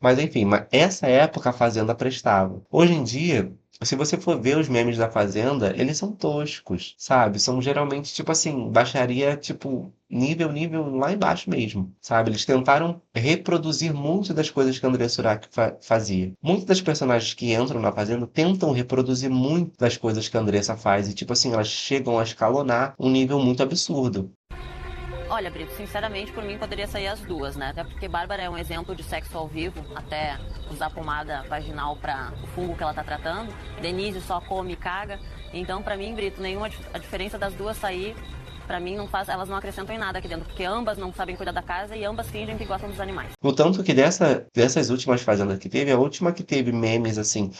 Mas enfim, essa época a Fazenda prestava. Hoje em dia, se você for ver os memes da Fazenda, eles são toscos, sabe? São geralmente, tipo assim, baixaria, tipo, nível lá embaixo mesmo, sabe? Eles tentaram reproduzir muitas das coisas que a Andrea Surak fazia. Muitas das personagens que entram na Fazenda tentam reproduzir muito das coisas que a Andressa faz. E, tipo assim, elas chegam a escalonar um nível muito absurdo. Olha, Brito, sinceramente, por mim poderia sair as duas, né? Até porque Bárbara é um exemplo de sexo ao vivo, até usar pomada vaginal para o fungo que ela tá tratando. Denise só come e caga. Então, pra mim, Brito, a diferença das duas sair, pra mim, elas não acrescentam em nada aqui dentro, porque ambas não sabem cuidar da casa e ambas fingem que gostam dos animais. No tanto que dessas últimas fazendas que teve, a última que teve memes, assim,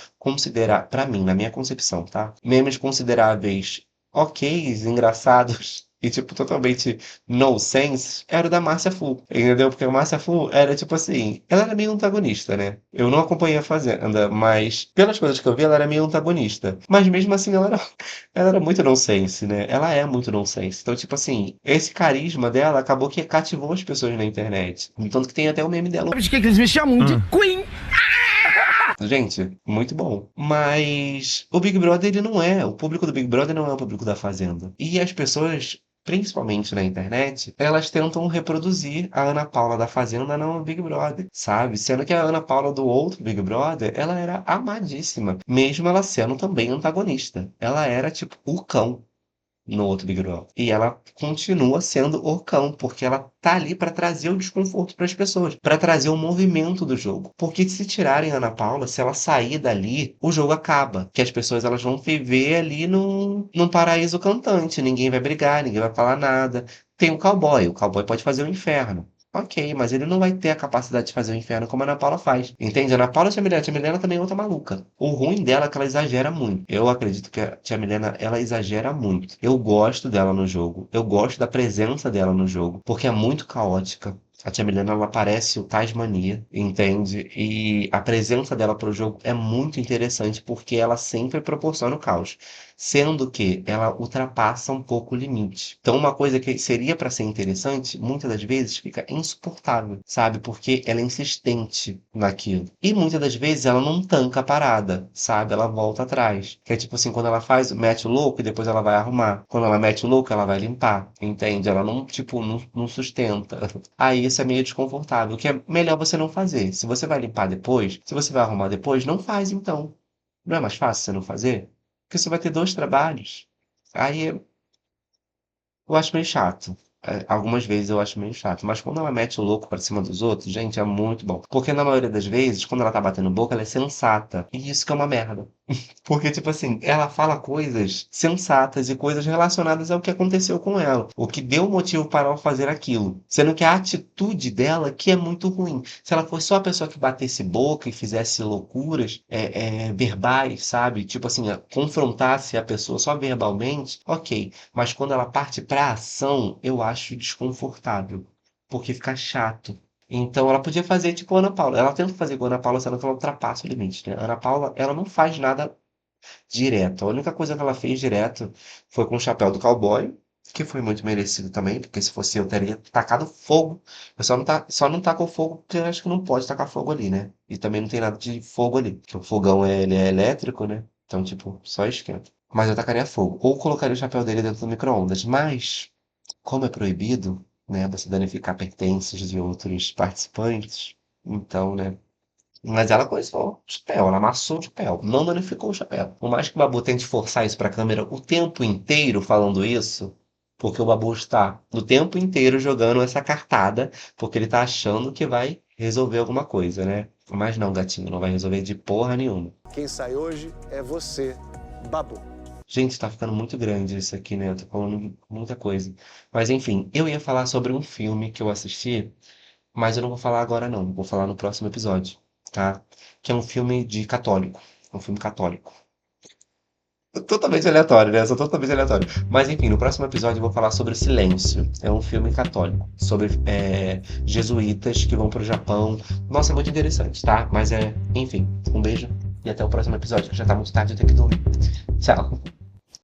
pra mim, na minha concepção, tá? Memes consideráveis ok, engraçados e, tipo, totalmente no sense, era o da Márcia Fu, entendeu? Porque a Márcia Fu era, tipo assim, ela era meio antagonista, né? Eu não acompanhei a Fazenda, mas pelas coisas que eu vi, ela era meio antagonista. Mas mesmo assim, ela era muito nonsense, né? Ela é muito nonsense. Então, tipo assim, esse carisma dela acabou que cativou as pessoas na internet. Tanto que tem até o meme dela. De que eles me chamam de Queen? Gente, muito bom. Mas o Big Brother, ele não é. O público do Big Brother não é o público da Fazenda. E as pessoas, principalmente na internet, elas tentam reproduzir a Ana Paula da Fazenda no Big Brother, sabe? Sendo que a Ana Paula do outro Big Brother, ela era amadíssima, mesmo ela sendo também antagonista. Ela era, tipo, o cão no outro Big Brother. E ela continua sendo o cão, porque ela tá ali pra trazer o desconforto pras pessoas, pra trazer o movimento do jogo. Porque se tirarem a Ana Paula, se ela sair dali, o jogo acaba. Que as pessoas elas vão viver ali num paraíso cantante. Ninguém vai brigar, ninguém vai falar nada. Tem o cowboy pode fazer o inferno. Ok, mas ele não vai ter a capacidade de fazer o inferno como a Ana Paula faz. Entende? A Ana Paula e a Tia Milena também é outra maluca. O ruim dela é que ela exagera muito. Eu acredito que a Tia Milena, ela exagera muito. Eu gosto dela no jogo. Eu gosto da presença dela no jogo. Porque é muito caótica. A Tia Milena, ela parece o Tasmania, entende? E a presença dela pro jogo é muito interessante porque ela sempre proporciona o caos. Sendo que ela ultrapassa um pouco o limite. Então, uma coisa que seria para ser interessante, muitas das vezes fica insuportável, sabe? Porque ela é insistente naquilo. E muitas das vezes ela não tanca a parada, sabe? Ela volta atrás. Que é tipo assim, quando ela mete o louco e depois ela vai arrumar. Quando ela mete o louco, ela vai limpar, entende? Ela não, tipo, não sustenta. Aí isso é meio desconfortável, o que é melhor você não fazer. Se você vai limpar depois, se você vai arrumar depois, não faz então. Não é mais fácil você não fazer? Porque você vai ter 2 trabalhos. Aí eu acho meio chato. Algumas vezes eu acho meio chato. Mas quando ela mete o louco pra cima dos outros, gente, é muito bom. Porque na maioria das vezes, quando ela tá batendo boca, ela é sensata. E isso que é uma merda. Porque, tipo assim, ela fala coisas sensatas e coisas relacionadas ao que aconteceu com ela. O que deu motivo para ela fazer aquilo. Sendo que a atitude dela que é muito ruim. Se ela fosse só a pessoa que batesse boca e fizesse loucuras verbais, sabe? Tipo assim, confrontasse a pessoa só verbalmente, ok. Mas quando ela parte pra ação, eu acho desconfortável. Porque fica chato. Então ela podia fazer tipo a Ana Paula. Ela tenta fazer igual a Ana Paula, sendo que ela ultrapassa o limite, né? A Ana Paula, ela não faz nada direto. A única coisa que ela fez direto foi com o chapéu do cowboy, que foi muito merecido também, porque se fosse eu teria tacado fogo. Eu só não tacou fogo porque eu acho que não pode tacar fogo ali, né? E também não tem nada de fogo ali, porque o fogão ele é elétrico, né? Então, tipo, só esquenta. Mas eu tacaria fogo. Ou colocaria o chapéu dele dentro do micro-ondas. Mas, como é proibido, né, você danificar pertences de outros participantes, então, né? Mas ela coisou o chapéu, ela amassou o chapéu, não danificou o chapéu. Por mais que o Babu tente forçar isso pra câmera o tempo inteiro falando isso, porque o Babu está o tempo inteiro jogando essa cartada, porque ele tá achando que vai resolver alguma coisa, né? Mas não, gatinho, não vai resolver de porra nenhuma. Quem sai hoje é você, Babu. Gente, tá ficando muito grande isso aqui, né? Eu tô falando muita coisa. Mas enfim, eu ia falar sobre um filme que eu assisti, mas eu não vou falar agora não. Vou falar no próximo episódio, tá? Que é um filme de católico. Um filme católico. Totalmente aleatório, né? Eu sou totalmente aleatório. Mas enfim, no próximo episódio eu vou falar sobre o Silêncio. É um filme católico. Sobre jesuítas que vão pro Japão. Nossa, é muito interessante, tá? Mas enfim, um beijo e até o próximo episódio, que já tá muito tarde, eu tenho que dormir. Tchau.